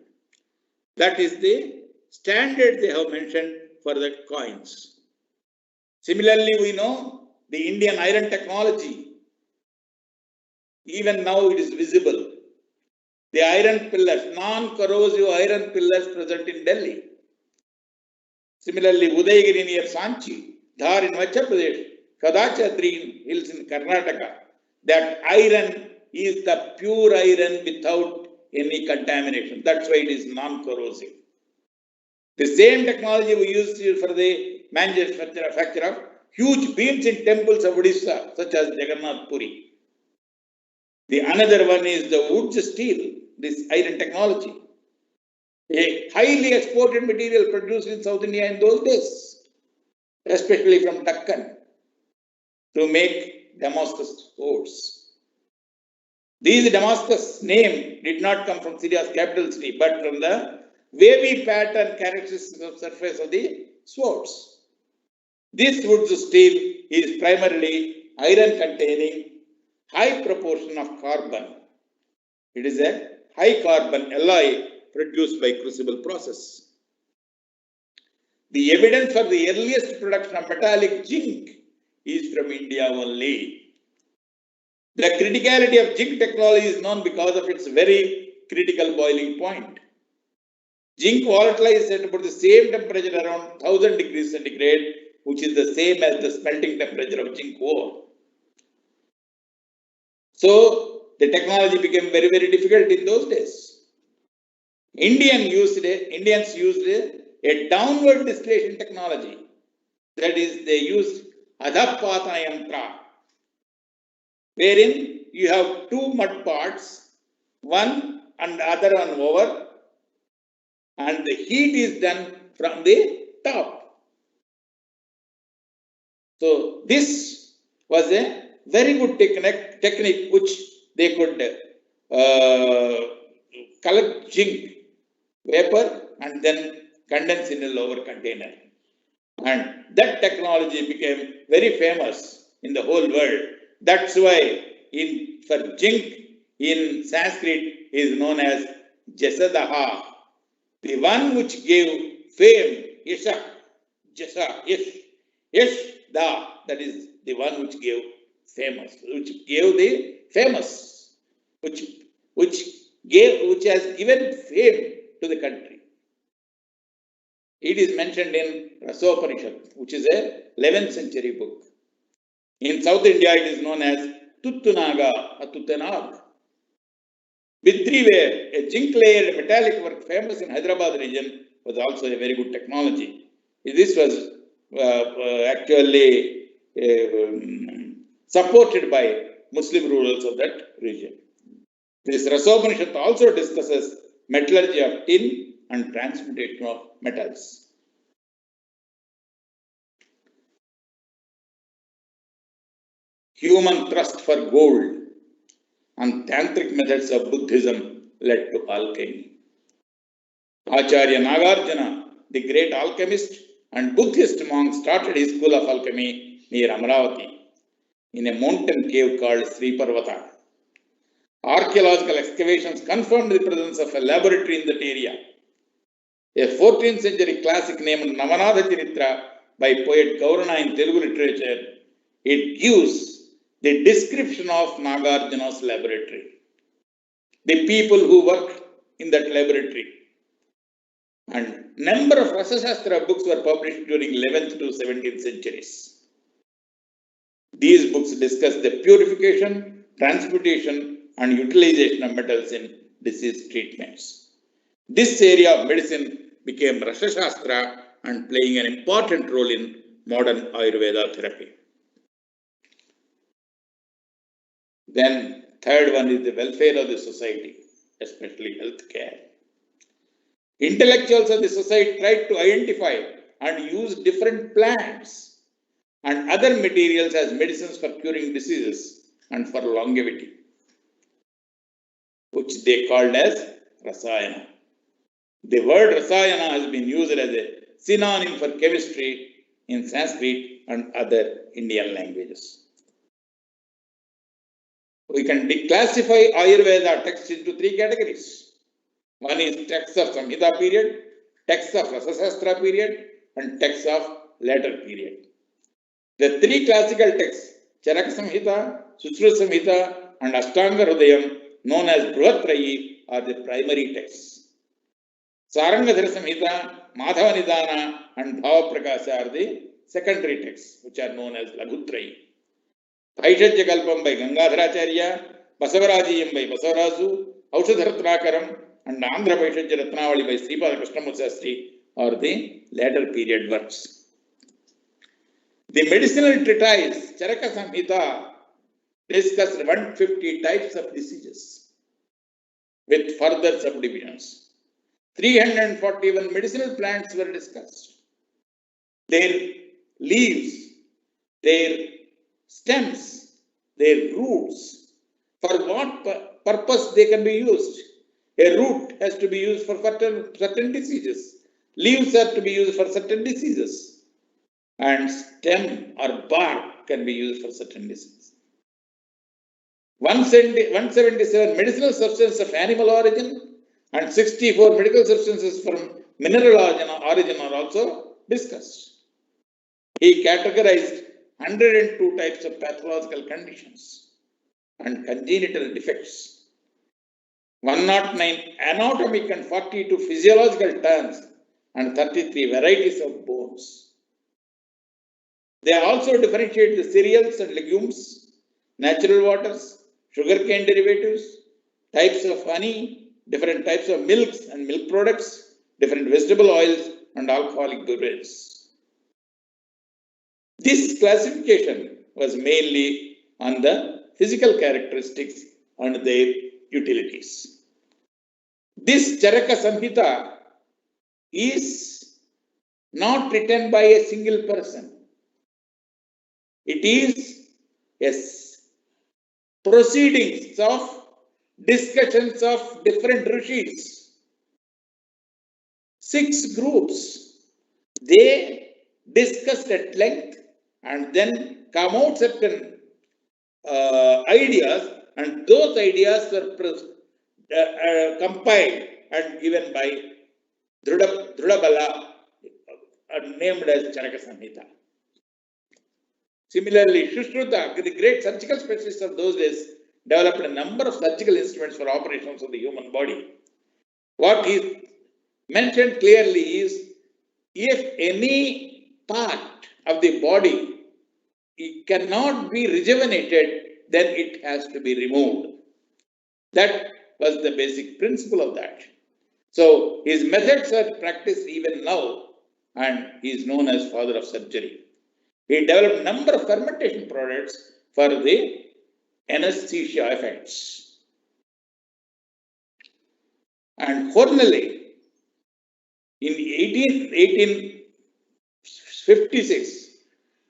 That is the standard they have mentioned for the coins. Similarly, we know the Indian iron technology. Even now it is visible. The iron pillars, non-corrosive iron pillars present in Delhi. Similarly, Udayagiri near Sanchi, Dhar in Madhya Pradesh, Kadachadri hills in Karnataka. That iron is the pure iron without any contamination. That's why it is non-corrosive. The same technology we use for the manufacture of huge beams in temples of Odisha, such as Jagannath Puri. The another one is the wood steel, this iron technology. A highly exported material produced in South India in those days, especially from Deccan, to make Damascus swords. These Damascus name did not come from Syria's capital city, but from the wavy pattern characteristics of surface of the swords. This wood steel is primarily iron containing high proportion of carbon. It is a high carbon alloy produced by crucible process. The evidence for the earliest production of metallic zinc is from India only. The criticality of zinc technology is known because of its very critical boiling point. Zinc volatilizes at about the same temperature around 1000 degrees centigrade, which is the same as the smelting temperature of zinc ore. So the technology became very, very difficult in those days. Indians used a downward distillation technology. That is, they used adhapata yantra, wherein you have 2 mud parts, one and other one over, and the heat is done from the top. So this was a very good technique which they could collect zinc vapor and then condense in a lower container. And that technology became very famous in the whole world. That's why for zinc in Sanskrit is known as Jasadaha, the one which gave fame, Yasha, Jasa, Yash, Da, that is the one which gave famous, which gave the famous, which has given fame to the country. It is mentioned in Rasayana, which is a 11th century book. In South India, it is known as Tuttunaga or Tuttanag. Bidriware, a zinc-layered metallic work famous in Hyderabad region, was also a very good technology. This was actually supported by Muslim rulers of that region. This Rasayana also discusses metallurgy of tin and transmutation of metals. Human thirst for gold and tantric methods of Buddhism led to alchemy. Acharya Nagarjuna, the great alchemist and Buddhist monk, started his school of alchemy near Amravati in a mountain cave called Sri Parvata. Archaeological excavations confirmed the presence of a laboratory in that area. A 14th century classic named Navanatha Charitra by poet Gaurana in Telugu literature, it gives the description of Nagarjuna's laboratory, the people who work in that laboratory. And number of Rasashastra books were published during 11th to 17th centuries. These books discuss the purification, transmutation, and utilization of metals in disease treatments. This area of medicine became Rasashastra and playing an important role in modern Ayurveda therapy. Then third one is the welfare of the society. especially healthcare. Intellectuals of the society tried to identify and use different plants and other materials as medicines for curing diseases and for longevity, which they called as Rasayana. The word Rasayana has been used as a synonym for chemistry in Sanskrit and other Indian languages. We can declassify Ayurveda texts into three categories. One is texts of Samhita period, texts of Rasasastra period, and texts of later period. The three classical texts, Charaka Samhita, Sushruta Samhita, and Ashtanga Hridayam, known as Brihatrayi, are the primary texts. Sarangadhara Samhita, Madhava Nidana, and Bhava Prakasha are the secondary texts, which are known as Laghutrayi. Paishajya Kalpam by Gangadharacharya, Basavarajiyam by Basavarasu, Aushadharatnakaram, and Andhra Paishajya Ratnavali by Sripada Krishnamurti Sastri are the later period works. The medicinal treatise, Charaka Samhita, discussed 150 types of diseases with further subdivisions. 341 medicinal plants were discussed. Their leaves, their stems, their roots, for what purpose they can be used. A root has to be used for certain diseases. Leaves are to be used for certain diseases. And stem or bark can be used for certain diseases. 177 medicinal substances of animal origin and 64 medical substances from mineral origin are also discussed. He categorized 102 types of pathological conditions and congenital defects, 109 anatomic and 42 physiological terms, and 33 varieties of bones. They also differentiate the cereals and legumes, natural waters, sugarcane derivatives, types of honey, different types of milks and milk products, different vegetable oils, and alcoholic beverages. This classification was mainly on the physical characteristics and their utilities. This Charaka Samhita is not written by a single person. It is proceedings of discussions of different rishis. 6 groups. They discussed at length and then come out certain ideas, and those ideas were compiled and given by Drudabala, named as Charaka Samhita. Similarly, Sushruta, the great surgical specialist of those days, developed a number of surgical instruments for operations of the human body. What he mentioned clearly is, if any part of the body it cannot be rejuvenated, then it has to be removed. That was the basic principle of that. So his methods are practiced even now, and he is known as father of surgery. He developed a number of fermentation products for the anesthesia effects. And Hornley, in 1856,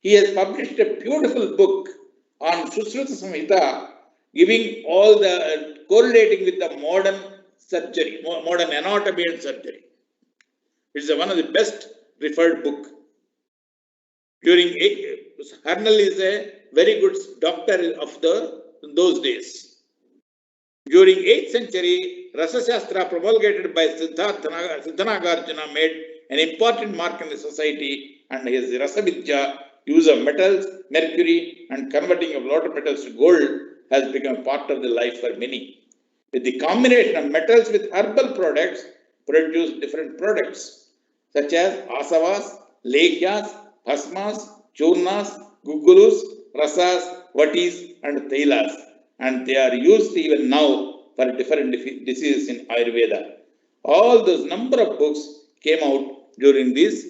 he has published a beautiful book on Sushruta Samhita, giving all the correlating with the modern surgery, modern anatomy and surgery. It is one of the best referred book. Harnell is a very good doctor of those days. During 8th century, Rasashastra promulgated by Siddhanagarjuna made an important mark in the society, and his Rasavidya, use of metals, mercury, and converting of lot of metals to gold, has become part of the life for many. With the combination of metals with herbal products, produce different products, such as asavas, lekhyas, bhasmas, churnas, gugulus, rasas, vatis, and tailas. And they are used even now for different diseases in Ayurveda. All those number of books came out during this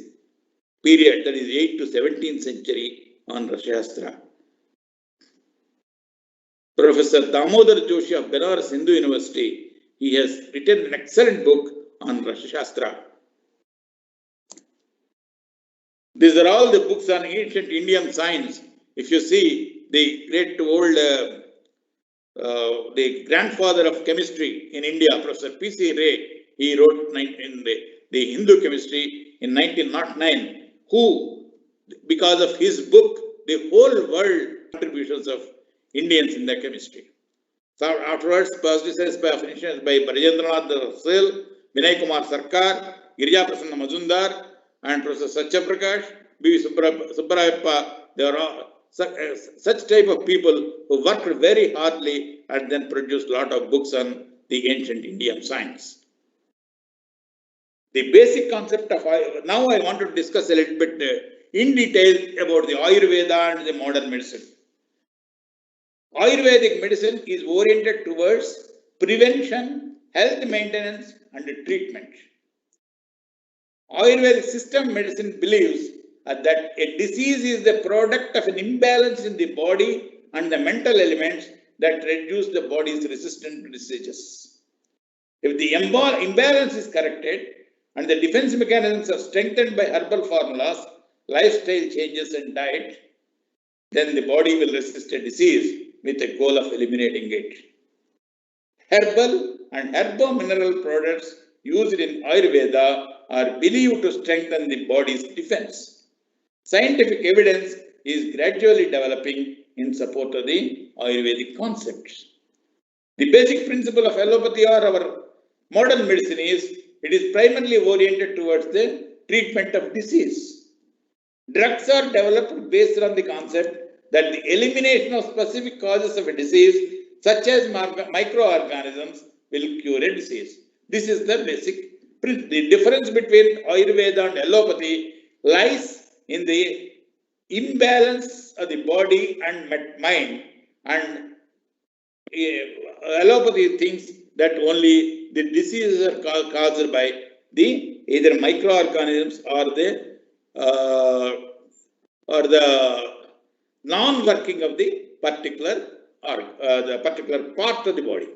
period, that is 8th to 17th century, on Rasashastra. Professor Damodar Joshi of Benares Hindu University He has written an excellent book on Rasashastra. These are all the books on ancient Indian science. If you see the great old, the grandfather of chemistry in India, Professor P.C. Ray, he wrote in the Hindu chemistry in 1909, who, because of his book, the whole world contributions of Indians in the chemistry. So afterwards, publicized by Brajendranath Rasel, Vinay Kumar Sarkar, Girija Prasanna Majumdar, and Professor Satya Prakash, B. Subbarayappa. They are all such type of people who worked very hardly and then produced a lot of books on the ancient Indian science. The basic concept of now I want to discuss a little bit in detail about the Ayurveda and the modern medicine. Ayurvedic medicine is oriented towards prevention, health maintenance, and treatment. Ayurvedic system medicine believes that a disease is the product of an imbalance in the body and the mental elements that reduce the body's resistance to diseases. If the imbalance is corrected and the defense mechanisms are strengthened by herbal formulas, lifestyle changes, and diet, then the body will resist a disease with a goal of eliminating it. Herbal and herbo-mineral products used in Ayurveda are believed to strengthen the body's defense. Scientific evidence is gradually developing in support of the Ayurvedic concepts. The basic principle of allopathy or our modern medicine is it is primarily oriented towards the treatment of disease. Drugs are developed based on the concept that the elimination of specific causes of a disease, such as microorganisms, will cure a disease. This is the basic principle. The difference between Ayurveda and allopathy lies in the imbalance of the body and mind, and allopathy thinks that only the diseases are caused by the either microorganisms or the non-working of the particular part of the body.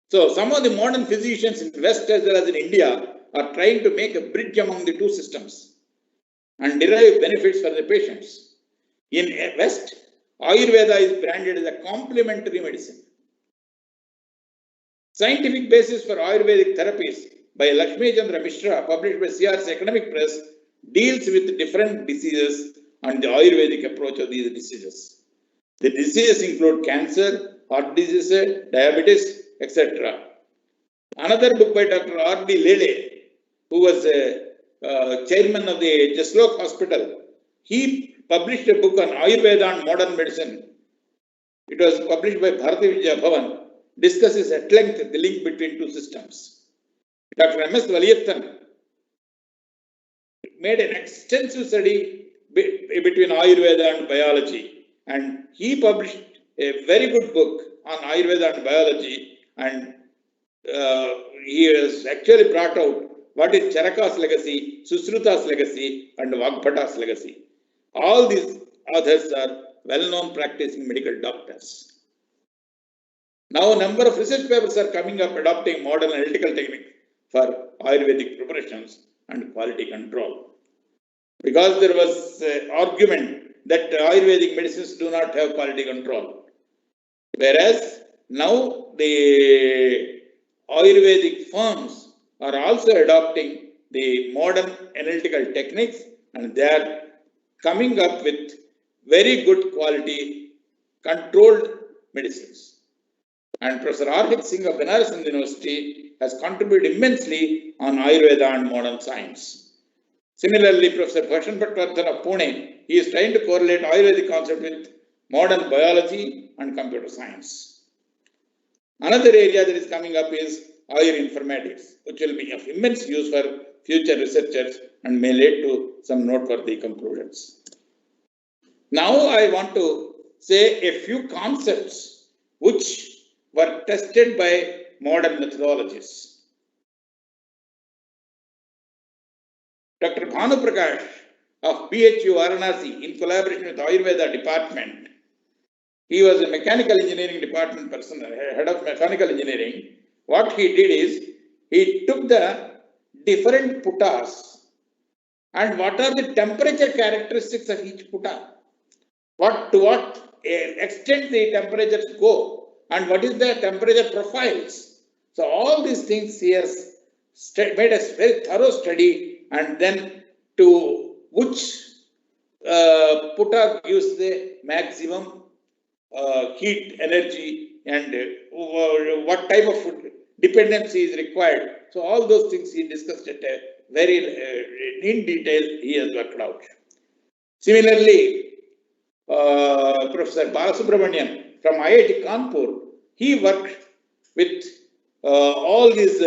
So some of the modern physicians in West as well as in India are trying to make a bridge among the two systems and derive benefits for the patients. In West, Ayurveda is branded as a complementary medicine. Scientific basis for Ayurvedic therapies by Lakshmi Chandra Mishra, published by CR's Academic Press, deals with different diseases and the Ayurvedic approach of these diseases. The diseases include cancer, heart disease, diabetes, etc. Another book by Dr. R.D. Lele, who was chairman of the Jaslok Hospital, he published a book on Ayurveda and modern medicine. It was published by Bharati Vidya Bhavan, discusses at length the link between two systems. Dr. M.S. Valiyathan made an extensive study between Ayurveda and biology, and he published a very good book on Ayurveda and biology, and he has actually brought out what is Charaka's legacy, Susruta's legacy, and Vagbhata's legacy. All these authors are well-known practicing medical doctors. Now, a number of research papers are coming up adopting modern analytical technique for Ayurvedic preparations and quality control. Because there was an argument that Ayurvedic medicines do not have quality control. Whereas now the Ayurvedic firms are also adopting the modern analytical techniques, and they are coming up with very good quality controlled medicines. And Professor R.H. Singh of Benares University has contributed immensely on Ayurveda and modern science. Similarly, Professor Bhashan Bhattardhan of Pune, he is trying to correlate Ayurvedic concept with modern biology and computer science. Another area that is coming up is Ayurvedic, which will be of immense use for future researchers and may lead to some noteworthy conclusions. Now I want to say a few concepts which were tested by modern methodologies. Dr. Bhanu Prakash of PHU Varanasi, in collaboration with Ayurveda department, he was a mechanical engineering department person, head of mechanical engineering. What he did is, he took the different puttas and what are the temperature characteristics of each putta, to what extent the temperatures go, and what is the temperature profiles. So all these things he has made a very thorough study, and then to which putta gives the maximum heat energy, and what type of food dependency is required. So all those things he discussed at a very in detail he has worked out. Similarly, Professor Balasubramanian from IIT Kanpur, he worked with all these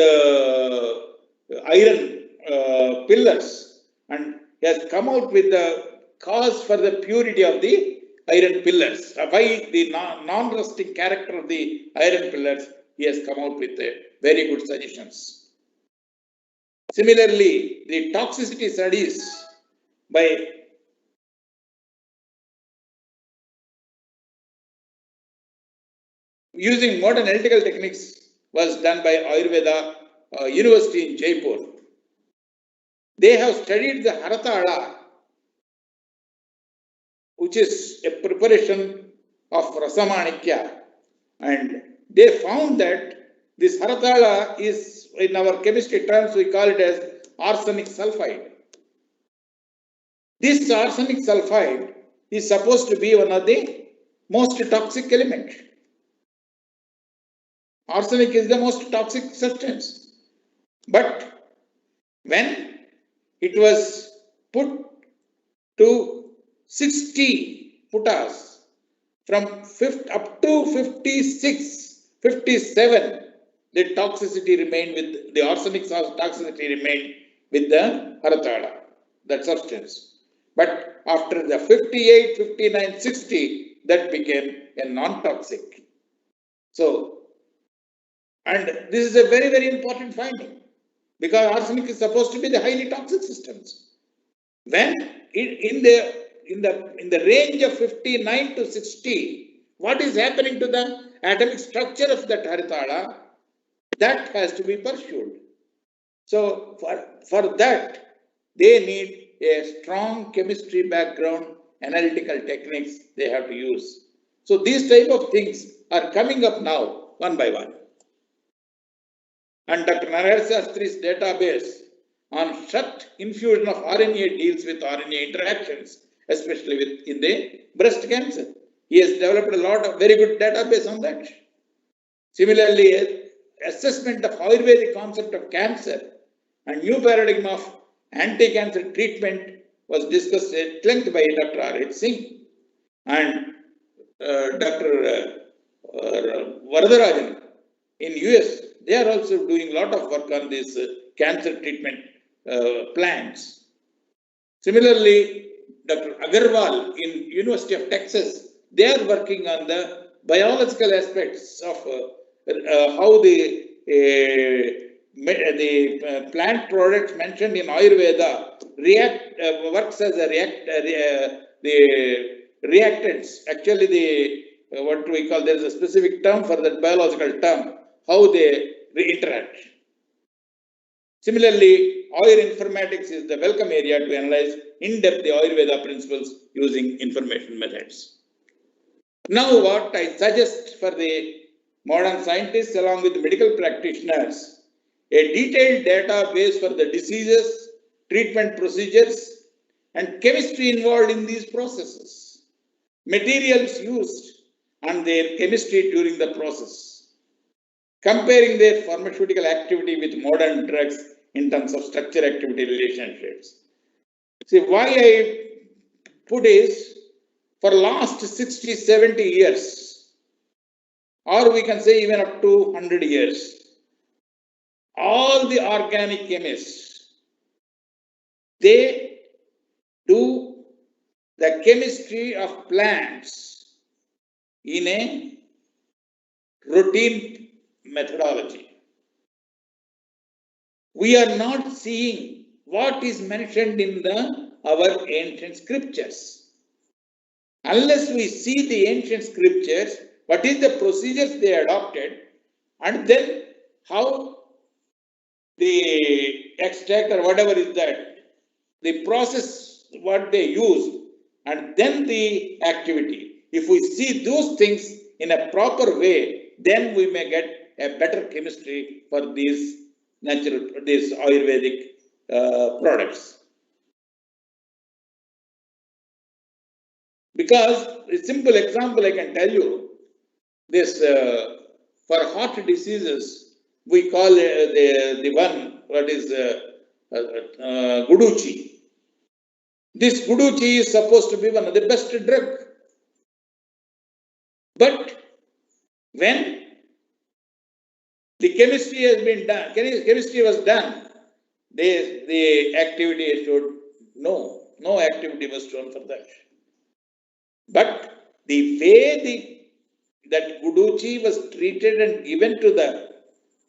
iron pillars, and he has come out with the cause for the purity of the iron pillars. Why the non-rusting character of the iron pillars, he has come out with very good suggestions. Similarly, the toxicity studies by using modern analytical techniques was done by Ayurveda University in Jaipur. They have studied the haratala, which is a preparation of rasamanikya, and they found that this haratala is, in our chemistry terms, we call it as arsenic sulfide. This arsenic sulfide is supposed to be one of the most toxic elements. Arsenic is the most toxic substance. But when it was put to 60 puttas, from up to 56, 57, the toxicity remained with the arsenic toxicity remained with the haratala, that substance. But after the 58, 59, 60, that became a non-toxic. So, and this is a very, very important finding, because arsenic is supposed to be the highly toxic substance. When in the range of 59 to 60, what is happening to the atomic structure of that haritala? That has to be pursued. So for that, they need a strong chemistry background, analytical techniques they have to use. So these type of things are coming up now, one by one. And Dr. Narahari Shastri's database on shut infusion of RNA deals with RNA interactions, especially in the breast cancer. He has developed a lot of very good database on that. Similarly, assessment of Ayurvedic concept of cancer and new paradigm of anti-cancer treatment was discussed at length by Dr. R.H. Singh and Dr. Varadarajan in US. They are also doing a lot of work on these cancer treatment plans. Similarly, Dr. Agarwal in University of Texas, they are working on the biological aspects of how the plant products mentioned in Ayurveda works as a the reactants. Actually, what do we call? There is a specific term for that biological term. How they interact. Similarly, Ayurvedic is the welcome area to analyze in-depth the Ayurveda principles using information methods. Now, what I suggest for the modern scientists along with medical practitioners, a detailed database for the diseases, treatment procedures, and chemistry involved in these processes, materials used, and their chemistry during the process. Comparing their pharmaceutical activity with modern drugs in terms of structure-activity relationships. See, why I put is, for last 60, 70 years, or we can say even up to 100 years, all the organic chemists, they do the chemistry of plants in a routine methodology. We are not seeing what is mentioned in our ancient scriptures. unless we see the ancient scriptures, what is the procedures they adopted, and then how the extract or whatever is that, the process what they use, and then the activity. If we see those things in a proper way, then we may get a better chemistry for these Ayurvedic products. Because a simple example I can tell you, this for heart diseases, we call the one what is Guduchi. This Guduchi is supposed to be one of the best drug. But when the chemistry has been done, chemistry was done, the activity showed no activity was shown for that. But the way that Guduchi was treated and given to the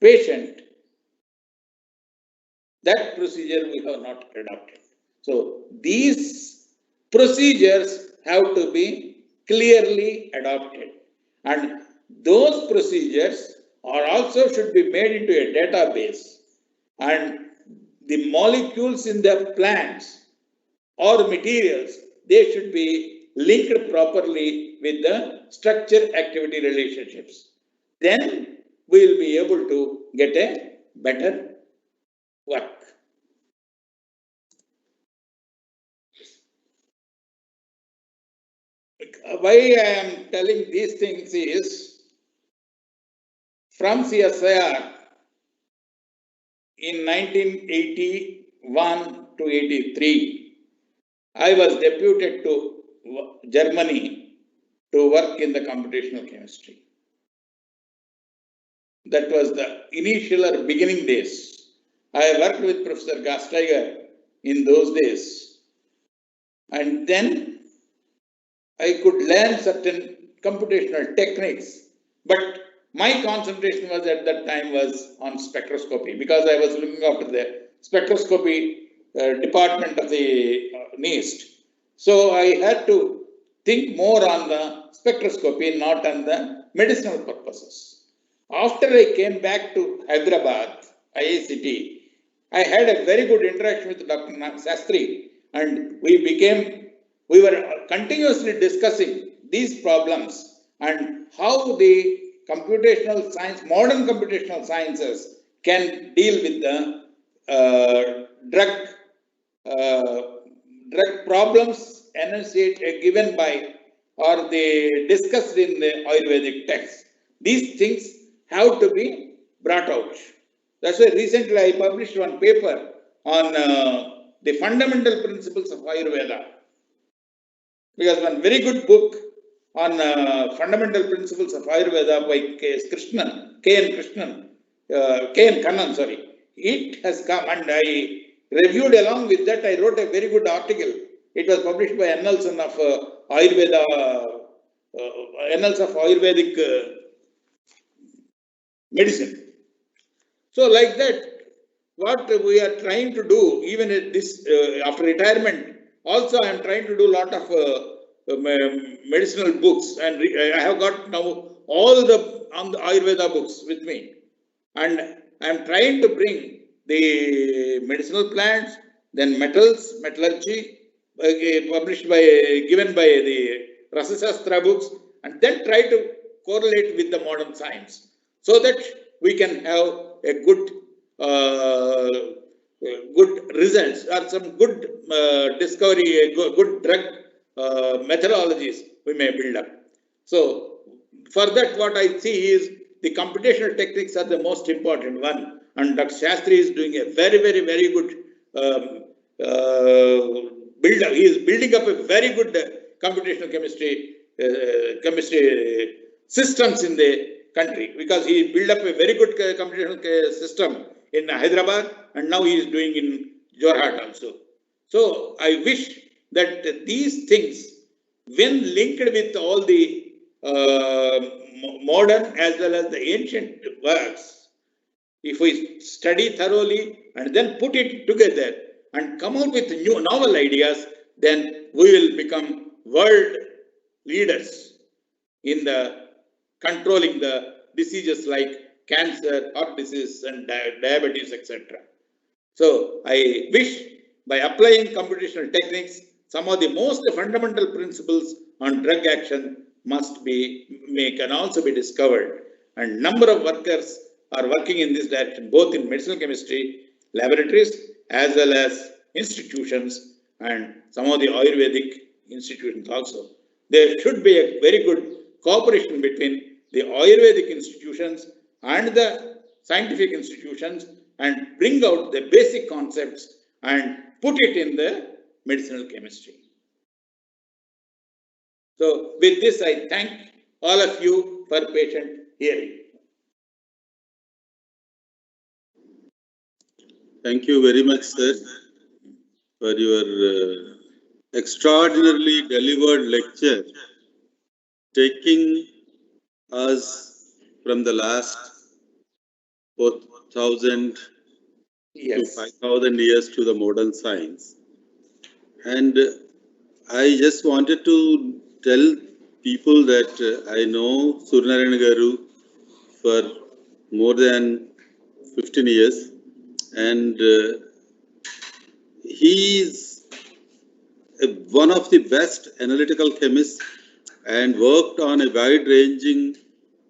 patient, that procedure we have not adopted. So these procedures have to be clearly adopted, and those procedures are also should be made into a database, and the molecules in the plants or materials, they should be linked properly with the structure activity relationships. Then we will be able to get a better work. Why I am telling these things is, from CSIR in 1981 to 83, I was deputed to Germany to work in the computational chemistry. That was the initial or beginning days. I worked with Professor Gastiger in those days, and then I could learn certain computational techniques, but my concentration was at that time was on spectroscopy, because I was looking after the spectroscopy department of the NIST. So I had to think more on the spectroscopy, not on the medicinal purposes. After I came back to Hyderabad, IICT, I had a very good interaction with Dr. Shastri, and we were continuously discussing these problems and how the computational science, modern computational sciences can deal with the drug problems given by or they discussed in the Ayurvedic text. These things have to be brought out. That's why recently I published one paper on the fundamental principles of Ayurveda. Because one very good book on fundamental principles of Ayurveda by K.N. Kannan, sorry. It has come, and I reviewed along with that. I wrote a very good article. It was published by Annals of Ayurveda, Annals of Ayurvedic Medicine. So like that, what we are trying to do, even at this after retirement, also I am trying to do a lot of medicinal books, and I have got now all the Ayurveda books with me, and I am trying to bring the medicinal plants, then metals, metallurgy, given by the Rasayana books, and then try to correlate with the modern science, so that we can have a good results or some good discovery, good drug methodologies we may build up. So for that, what I see is the computational techniques are the most important one, and Dr. Shastri is doing a very good build up. He is building up a very good computational chemistry systems in the country, because he built up a very good computational system in Hyderabad, and now he is doing in Jorhat also. So I wish that these things, when linked with all the modern as well as the ancient works, if we study thoroughly and then put it together and come out with new novel ideas, then we will become world leaders in the controlling the diseases like cancer, heart disease, and diabetes, etc. So I wish by applying computational techniques, some of the most fundamental principles on drug action can also be discovered. And number of workers are working in this direction, both in medicinal chemistry laboratories as well as institutions and some of the Ayurvedic institutions also. There should be a very good cooperation between the Ayurvedic institutions and the scientific institutions and bring out the basic concepts and put it in the medicinal chemistry. So with this, I thank all of you for patient hearing. Thank you very much, sir, for your extraordinarily delivered lecture, taking us from the last 4,000 to 5,000 years to the modern science. And I just wanted to tell people that I know Suryanarayana Garu for more than 15 years, and he is one of the best analytical chemists and worked on a wide-ranging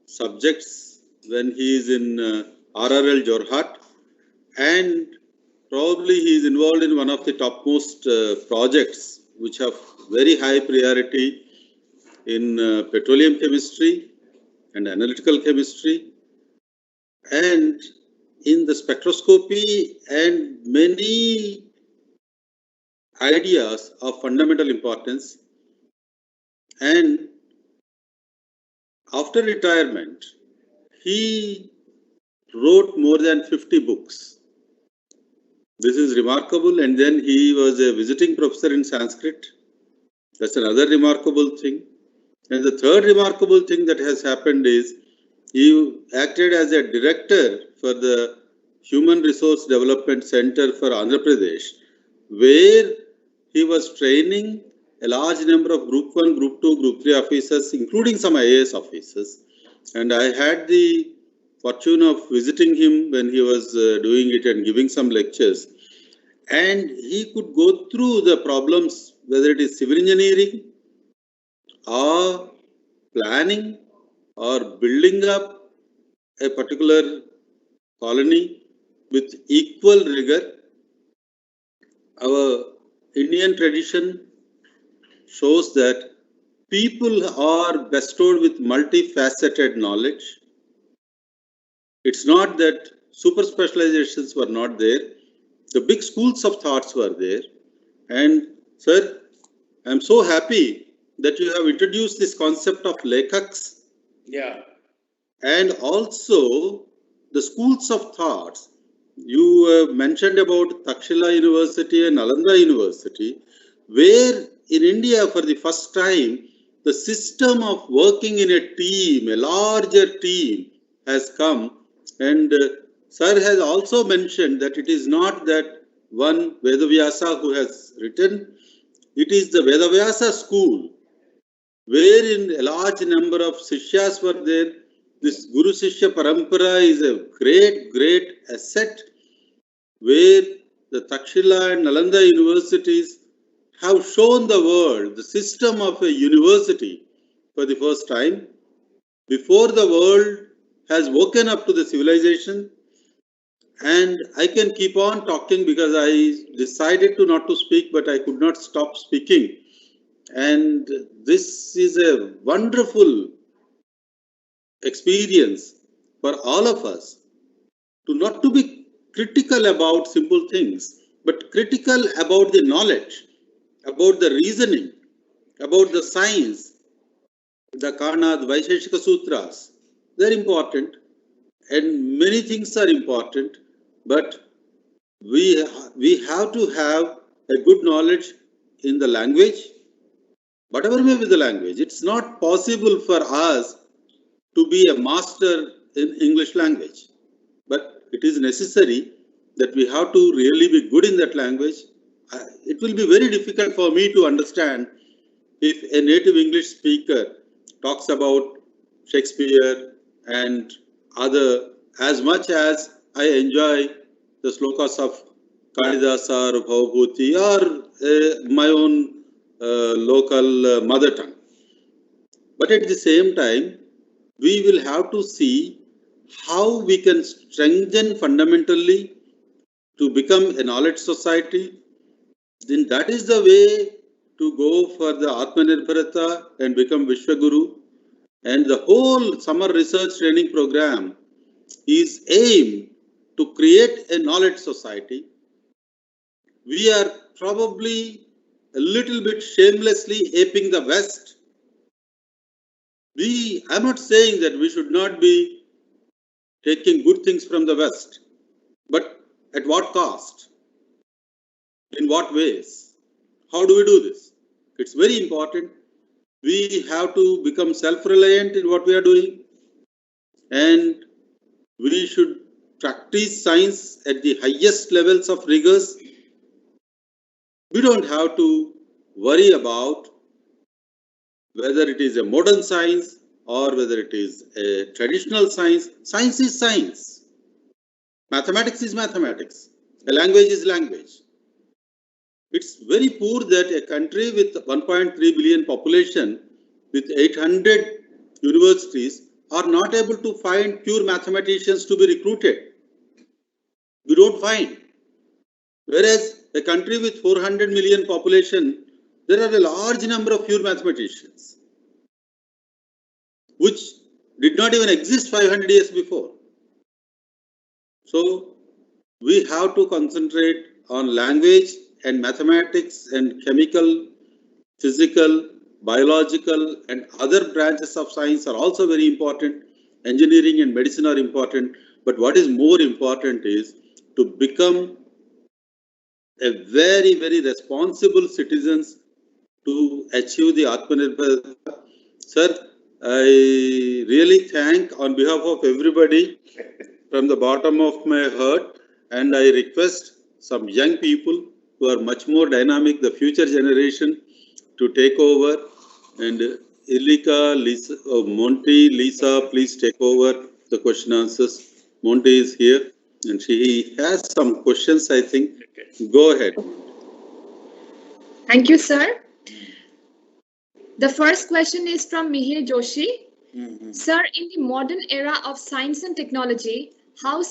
subjects when he is in RRL Jorhat, and probably he is involved in one of the topmost projects which have very high priority in petroleum chemistry and analytical chemistry and in the spectroscopy and many ideas of fundamental importance. And after retirement, he wrote more than 50 books. This is remarkable. And then he was a visiting professor in Sanskrit. That's another remarkable thing. And the third remarkable thing that has happened is he acted as a director for the Human Resource Development Center for Andhra Pradesh, where he was training a large number of Group 1, Group 2, Group 3 officers, including some IAS officers. And I had the fortune of visiting him when he was doing it and giving some lectures. And he could go through the problems, whether it is civil engineering or planning or building up a particular colony with equal rigor. Our Indian tradition shows that people are bestowed with multifaceted knowledge. It's not that super specializations were not there. The big schools of thoughts were there. And sir, I'm so happy that you have introduced this concept of lekaks. Yeah. And also the schools of thoughts. You mentioned about Takshila University and Nalanda University, where in India for the first time, the system of working in a team, a larger team has come. And sir has also mentioned that it is not that one Vedavyasa who has written, it is the Vedavyasa school, wherein a large number of Sishyas were there. This Guru Sishya Parampara is a great, great asset, where the Takshila and Nalanda universities have shown the world the system of a university for the first time. Before the world has woken up to the civilization, and I can keep on talking because I decided to not to speak, but I could not stop speaking. And this is a wonderful experience for all of us to not to be critical about simple things, but critical about the knowledge, about the reasoning, about the science. The Karna, the Vaisheshika Sutras, they're important, and many things are important, but we have to have a good knowledge in the language, whatever may be the language. It's not possible for us to be a master in English language, but it is necessary that we have to really be good in that language. It will be very difficult for me to understand if a native English speaker talks about Shakespeare and other, as much as I enjoy the slokas of Kalidasa or Bhavabhuti or my own local mother tongue. But at the same time, we will have to see how we can strengthen fundamentally to become a knowledge society. Then that is the way to go for the Atmanirbharata and become Vishwaguru. And the whole summer research training program is aimed to create a knowledge society. We are probably a little bit shamelessly aping the West. I'm not saying that we should not be taking good things from the West, but at what cost? In what ways? How do we do this? It's very important. We have to become self-reliant in what we are doing, and we should practice science at the highest levels of rigors. We don't have to worry about whether it is a modern science or whether it is a traditional science. Science is science. Mathematics is mathematics. A language is language. It's very poor that a country with 1.3 billion population with 800 universities are not able to find pure mathematicians to be recruited. We don't find. Whereas a country with 400 million population, there are a large number of pure mathematicians, which did not even exist 500 years before. So we have to concentrate on language and mathematics and chemical, physical, biological and other branches of science are also very important. Engineering and medicine are important. But what is more important is to become a very, very responsible citizens to achieve the Atmanirbharata. Sir, I really thank on behalf of everybody from the bottom of my heart, and I request some young people who are much more dynamic, the future generation, to take over. And Ilika, Lisa, Monty, Lisa, please take over the question answers. Monty is here and she has some questions, I think. Go ahead. Thank you, sir. The first question is from Mihir Joshi. Sir, in the modern era of science and technology, how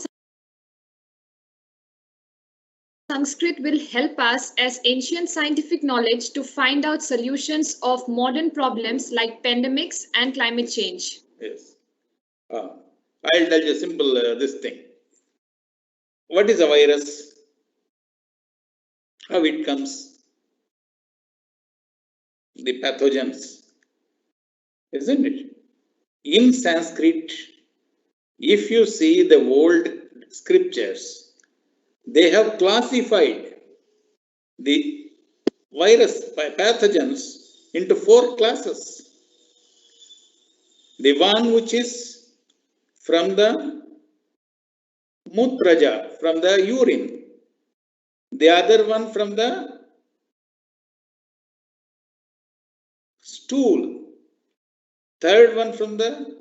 Sanskrit will help us as ancient scientific knowledge to find out solutions of modern problems like pandemics and climate change? Yes. I'll tell you simple this thing. What is a virus? How it comes? The pathogens, isn't it? In Sanskrit, if you see the old scriptures, they have classified the virus pathogens into 4 classes. The one which is from the mutraja, from the urine. The other one from the stool. Third one from the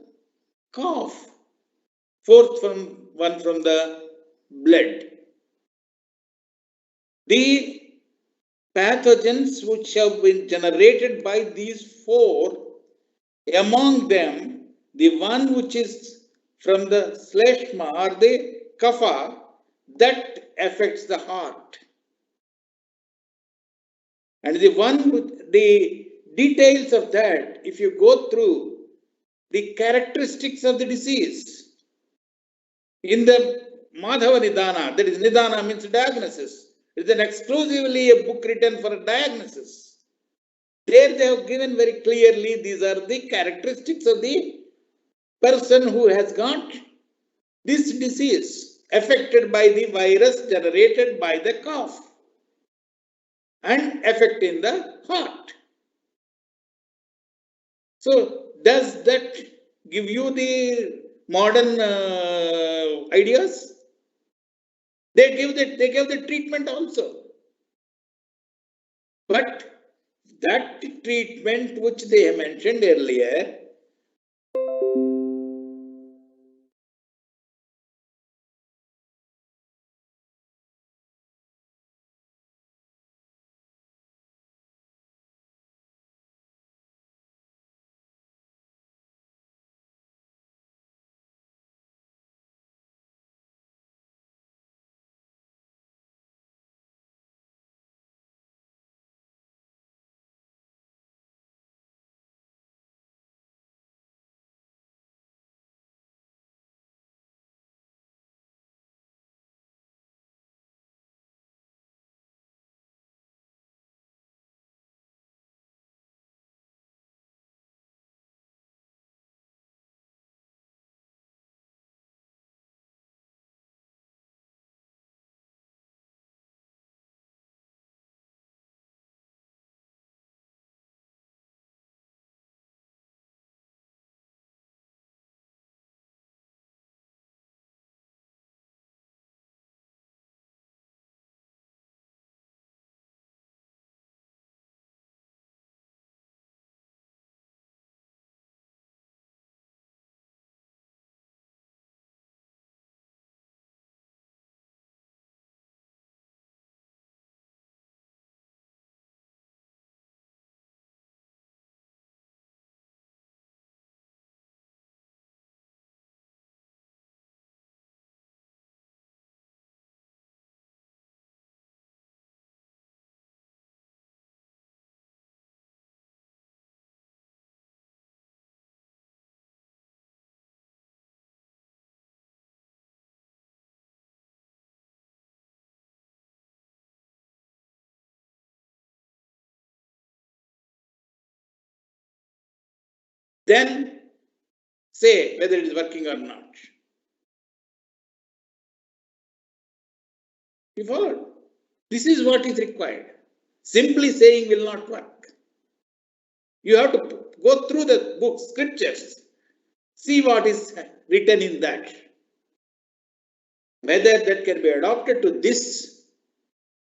cough. Fourth one from the blood. The pathogens which have been generated by these 4, among them, the one which is from the sleshma or the kapha, that affects the heart. And the one with the details of that, if you go through the characteristics of the disease, in the Madhava Nidana, that is Nidana means diagnosis, it is an exclusively a book written for a diagnosis. There they have given very clearly these are the characteristics of the person who has got this disease affected by the virus generated by the cough and affecting the heart. So does that give you the modern ideas? They give the treatment also. But that treatment which they have mentioned earlier, then say whether it is working or not. You followed? This is what is required. Simply saying will not work. You have to go through the books, scriptures, see what is written in that. Whether that can be adopted to this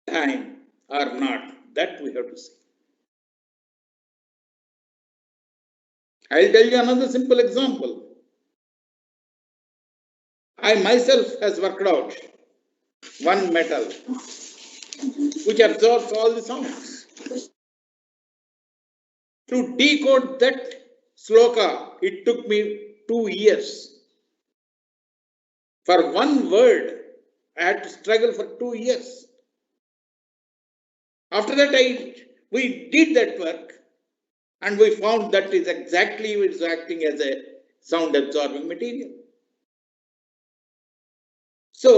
time or not, that we have to see. I'll tell you another simple example. I myself has worked out one metal which absorbs all the sounds. To decode that sloka, it took me 2 years. For one word, I had to struggle for 2 years. After that, we did that work and we found that is exactly what is acting as a sound absorbing material. So,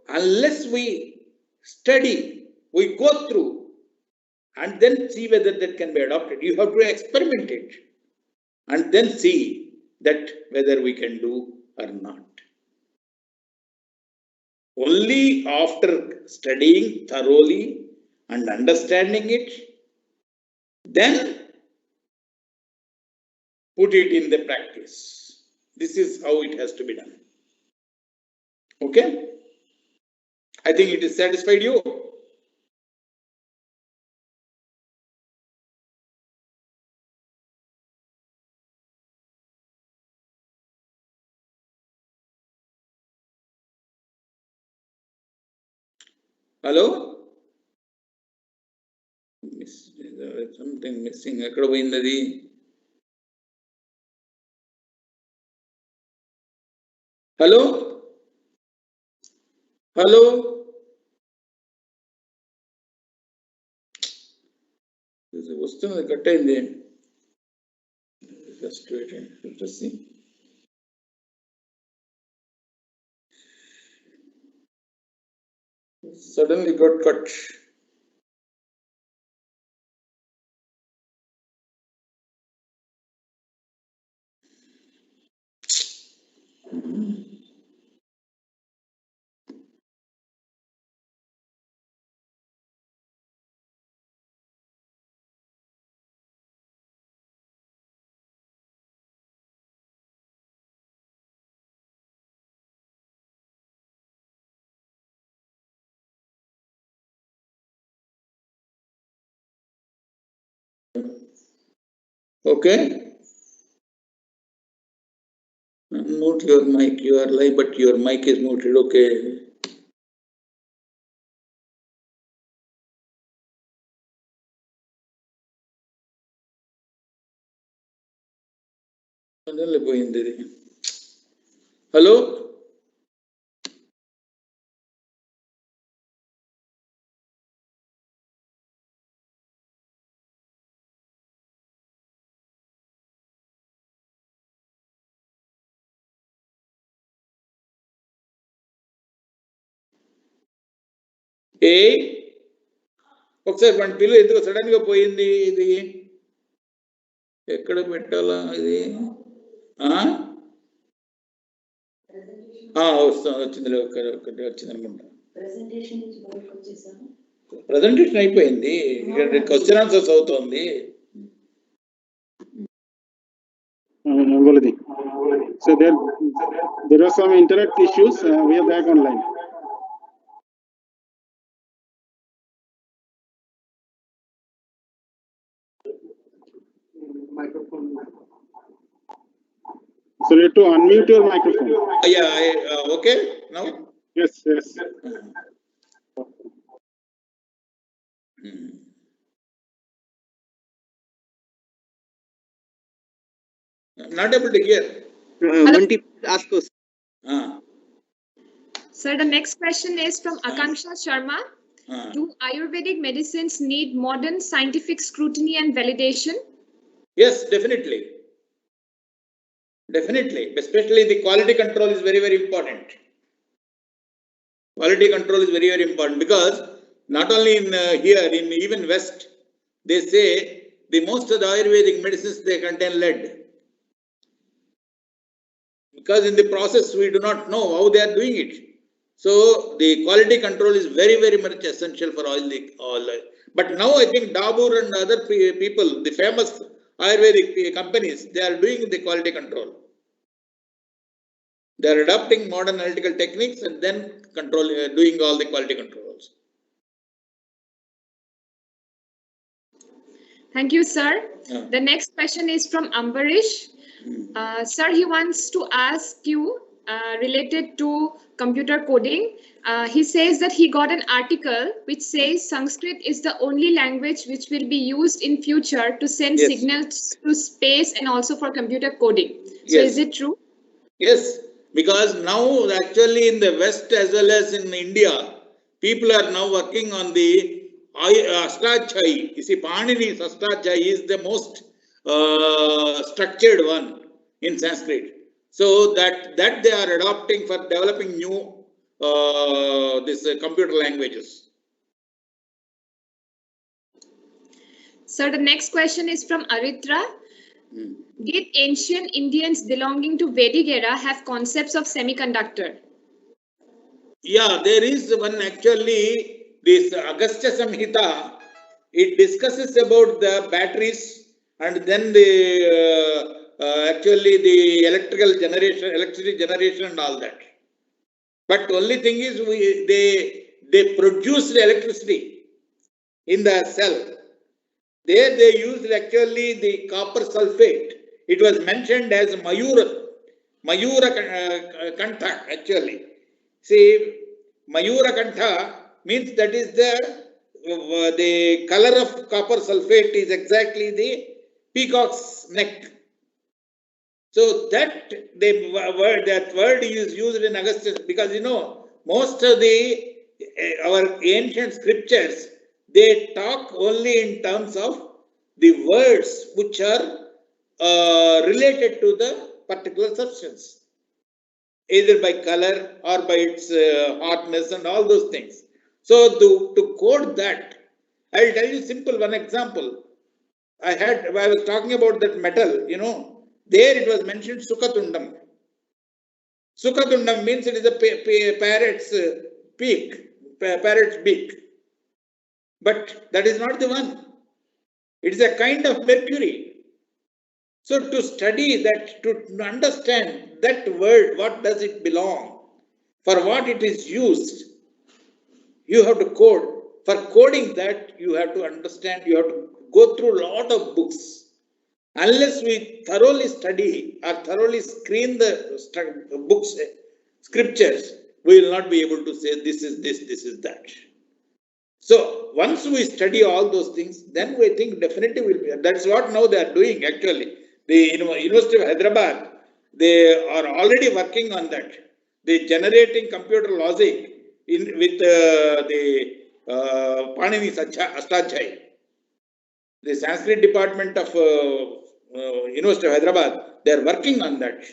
unless we study, we go through and then see whether that can be adopted. You have to experiment it and then see that whether we can do or not. Only after studying thoroughly and understanding it, then put it in the practice. This is how it has to be done. Okay? I think it is satisfied you. Hello? Something missing. ఎక్కడ పోయింది అది? Hello? Hello? వస్తున్నది cut అయింది. Just wait and just see. Suddenly got cut. Okay. Mute your mic. You are live, but your mic is muted. Okay. Hello. ఏ ఒకసారి మన పిల్లు ఎందుకు sudden గా పోయింది ఇది ఎక్కడ పెట్టాలా ఇది వచ్చింది వచ్చింది అనుకుంటా ప్రెజెంటేషన్ అయిపోయింది క్వశ్చన్ ఆన్సర్స్ అవుతోంది So there are some internet issues. We are back online. Microphone. So you have to unmute your microphone. Yeah, okay now? Yes. I'm not able to hear. Ask us. Sir, the next question is from Akanksha Sharma. Do Ayurvedic medicines need modern scientific scrutiny and validation? Yes, definitely. Definitely. Especially the quality control is very, very important. Quality control is very, very important because not only in here, in even West, they say the most of the Ayurvedic medicines, they contain lead. Because in the process, we do not know how they are doing it. So the quality control is very, very much essential for all. But now I think Dabur and other people, the famous Ayurvedic companies, they are doing the quality control. They are adopting modern analytical techniques and then doing all the quality controls. Thank you, sir. The next question is from Ambarish. Sir, he wants to ask you related to computer coding. He says that he got an article which says Sanskrit is the only language which will be used in future to send signals to space and also for computer coding. So is it true? Yes, because now actually in the West as well as in India, people are now working on the Ashtadhyayi. You see, Panini's Ashtadhyayi is the most structured one in Sanskrit. So that they are adopting for developing new computer languages. Sir, the next question is from Aritra. Did ancient Indians belonging to Vedic era have concepts of semiconductor? Yeah, there is one actually, this Agastya Samhita, it discusses about the batteries and then the actually the electricity generation and all that. But only thing is they produce the electricity in the cell. There they used actually the copper sulfate. It was mentioned as Mayura Kantha actually. See, Mayura Kantha means that is the color of copper sulfate is exactly the peacock's neck. So that word is used in Augustus because most of our ancient scriptures, they talk only in terms of the words which are related to the particular substance, either by color or by its hardness and all those things. So to code that, I'll tell you simple one example. I was talking about that metal, there it was mentioned Sukatundam. Sukatundam means it is a parrot's beak. But that is not the one. It is a kind of mercury. So to study that, to understand that word, what does it belong, for what it is used, you have to code. For coding that, you have to understand, you have to go through a lot of books. Unless we thoroughly study or thoroughly screen the books, scriptures, we will not be able to say this is this, this is that. So once we study all those things, then we think definitely will be. That's what now they are doing actually. The University of Hyderabad, they are already working on that. They generating computer logic with the Panini Astachai. The Sanskrit department of University of Hyderabad, they are working on that.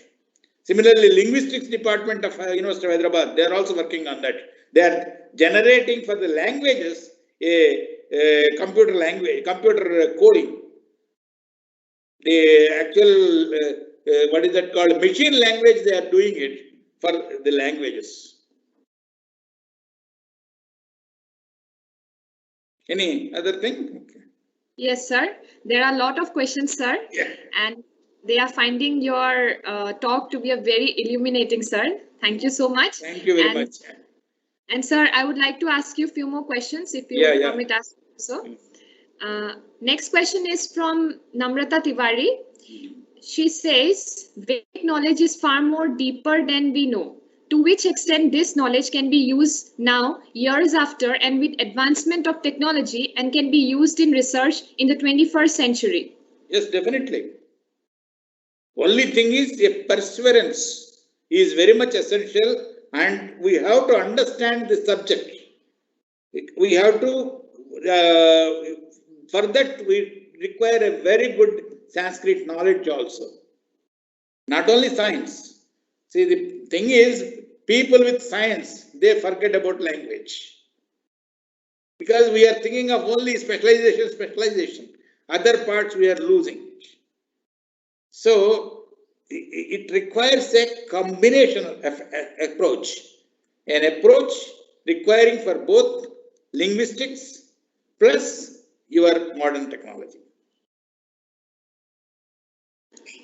Similarly, linguistics department of University of Hyderabad, they are also working on that. They are generating for the languages a computer language, computer coding. The actual, what is that called? Machine language, they are doing it for the languages. Any other thing? Okay. Yes, sir. There are a lot of questions, sir. Yeah. And they are finding your talk to be a very illuminating, sir. Thank you so much. Thank you very much. And sir, I would like to ask you a few more questions if you would permit us so. Next question is from Namrata Tiwari. She says, Vedic knowledge is far more deeper than we know. To which extent this knowledge can be used now, years after, and with advancement of technology, and can be used in research in the 21st century? Yes, definitely. Only thing is a perseverance is very much essential, and we have to understand the subject. We have to, for that we require a very good Sanskrit knowledge also. Not only science. See, the thing is, people with science, they forget about language. Because we are thinking of only specialization. Other parts we are losing. So, it requires a combination of approach. An approach requiring for both linguistics plus your modern technology.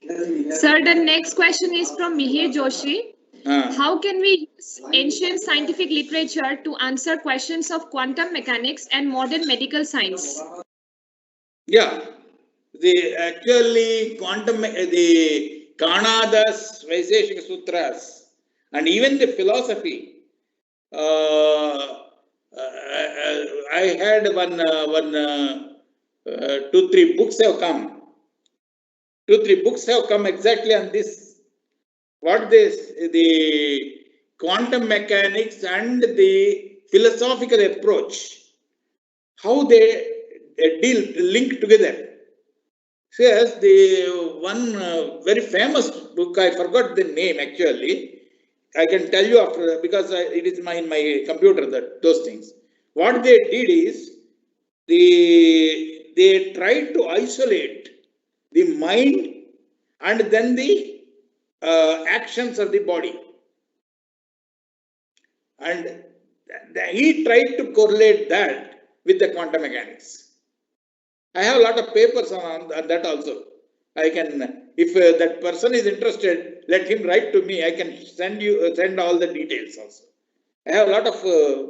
Sir, the next question is from Mihir Joshi. How can we use ancient scientific literature to answer questions of quantum mechanics and modern medical science? Yeah, the Kanadas, Vaiseshika Sutras, and even the philosophy. I had 2-3 books have come. 2-3 books have come exactly on this. What the quantum mechanics and the philosophical approach, how they link together. So yes, the one very famous book, I forgot the name actually. I can tell you after, because it is in my computer, those things. What they did is, they tried to isolate the mind and then the actions of the body. And he tried to correlate that with the quantum mechanics. I have a lot of papers on that also. I can, if that person is interested, let him write to me. I can send all the details also. I have a lot of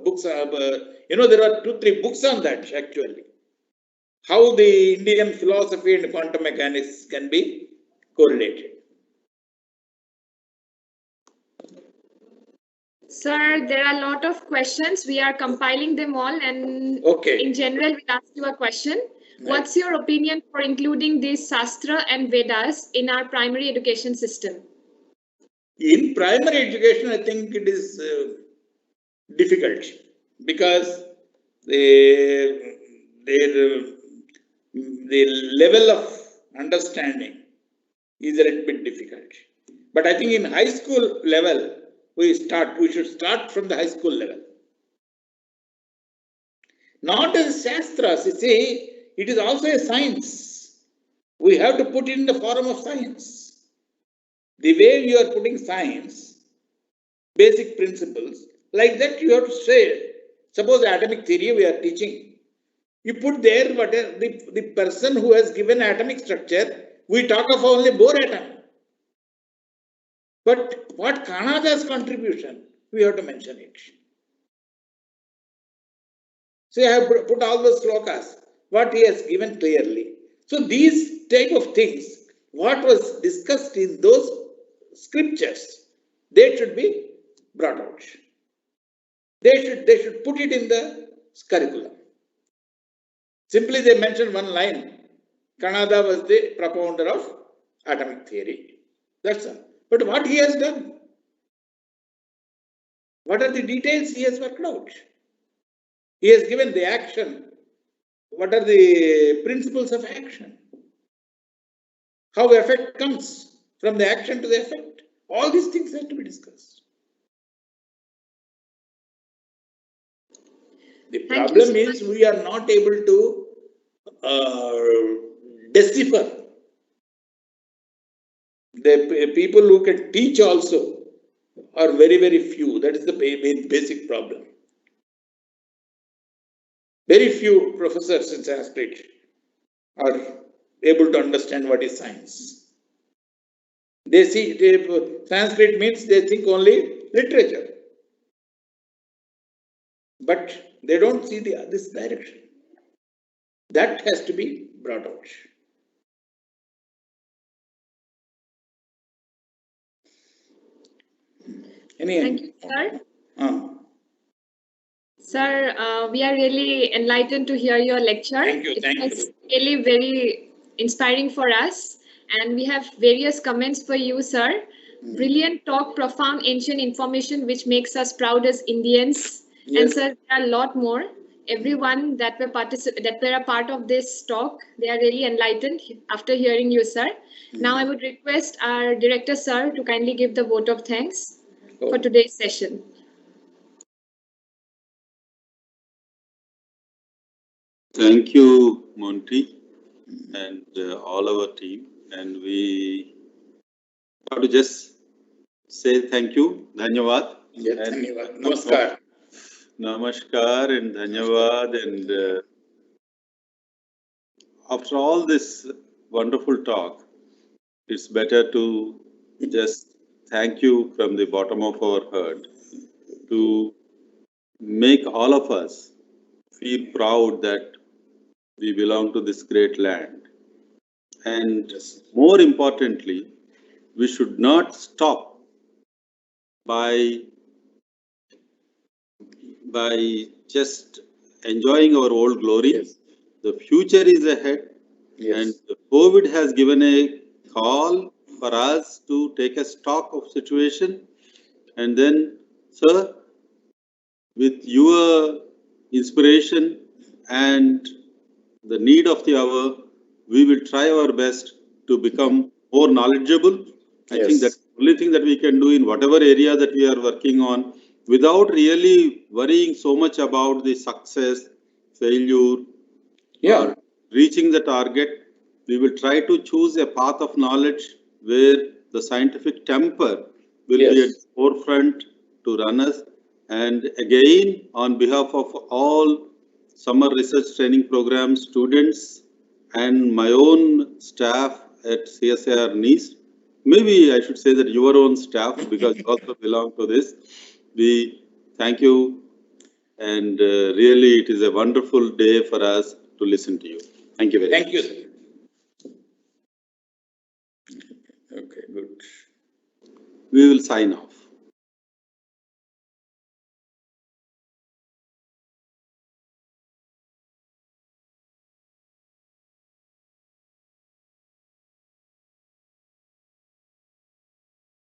books. There are 2-3 books on that actually. How the Indian philosophy and quantum mechanics can be correlated. Sir, there are a lot of questions. We are compiling them all, and in general, we'll ask you a question. Right. What's your opinion for including these Shastra and Vedas in our primary education system? In primary education, I think it is difficult because the level of understanding is a little bit difficult. But I think in high school level, we should start from the high school level. Not as Shastras, you see, it is also a science. We have to put it in the form of science. The way you are putting science, basic principles, like that you have to say, suppose atomic theory we are teaching. You put there whatever the person who has given atomic structure, we talk of only Bohr atom. But what Kanada's contribution, we have to mention it. So I have put all those slokas. what he has given clearly. So these type of things, what was discussed in those scriptures, they should be brought out. They should put it in the curriculum. Simply they mentioned one line. Kanada was the propounder of atomic theory. That's all. But what he has done? What are the details he has worked out? He has given the action. What are the principles of action? How effect comes from the action to the effect. All these things have to be discussed. The problem is we are not able to decipher. The people who can teach also are very, very few. That is the basic problem. Very few professors in Sanskrit are able to understand what is science. They see Sanskrit means they think only literature. But they don't see this direction. That has to be brought out. Thank you, sir. Sir, we are really enlightened to hear your lecture. Thank you. It was really very inspiring for us. And we have various comments for you, sir. Brilliant talk, profound ancient information, which makes us proud as Indians. Yes. And sir, there are a lot more. Everyone that were a part of this talk, they are really enlightened after hearing you, sir. Now I would request our director, sir, to kindly give the vote of thanks for today's session. Thank you, Monty, and all our team. And we have to just say thank you, Dhanyavad. Yes, Dhanyavad. Namaskar. Namaskar and Dhanyavad. And after all this wonderful talk, it's better to just thank you from the bottom of our heart to make all of us feel proud that we belong to this great land. And more importantly, we should not stop by just enjoying our old glory. Yes. The future is ahead. Yes. And COVID has given a call for us to take a stock of situation. And then, sir, with your inspiration and the need of the hour, we will try our best to become more knowledgeable. I think that's the only thing that we can do in whatever area that we are working on, without really worrying so much about the success, failure, or reaching the target. We will try to choose a path of knowledge where the scientific temper will be at the forefront to run us. And again, on behalf of all summer research training program students and my own staff at CSIR NEAST, maybe I should say that your own staff, because you also belong to this, we thank you, and really it is a wonderful day for us to listen to you. Thank you very much. Thank you, sir. Okay, good. We will sign off.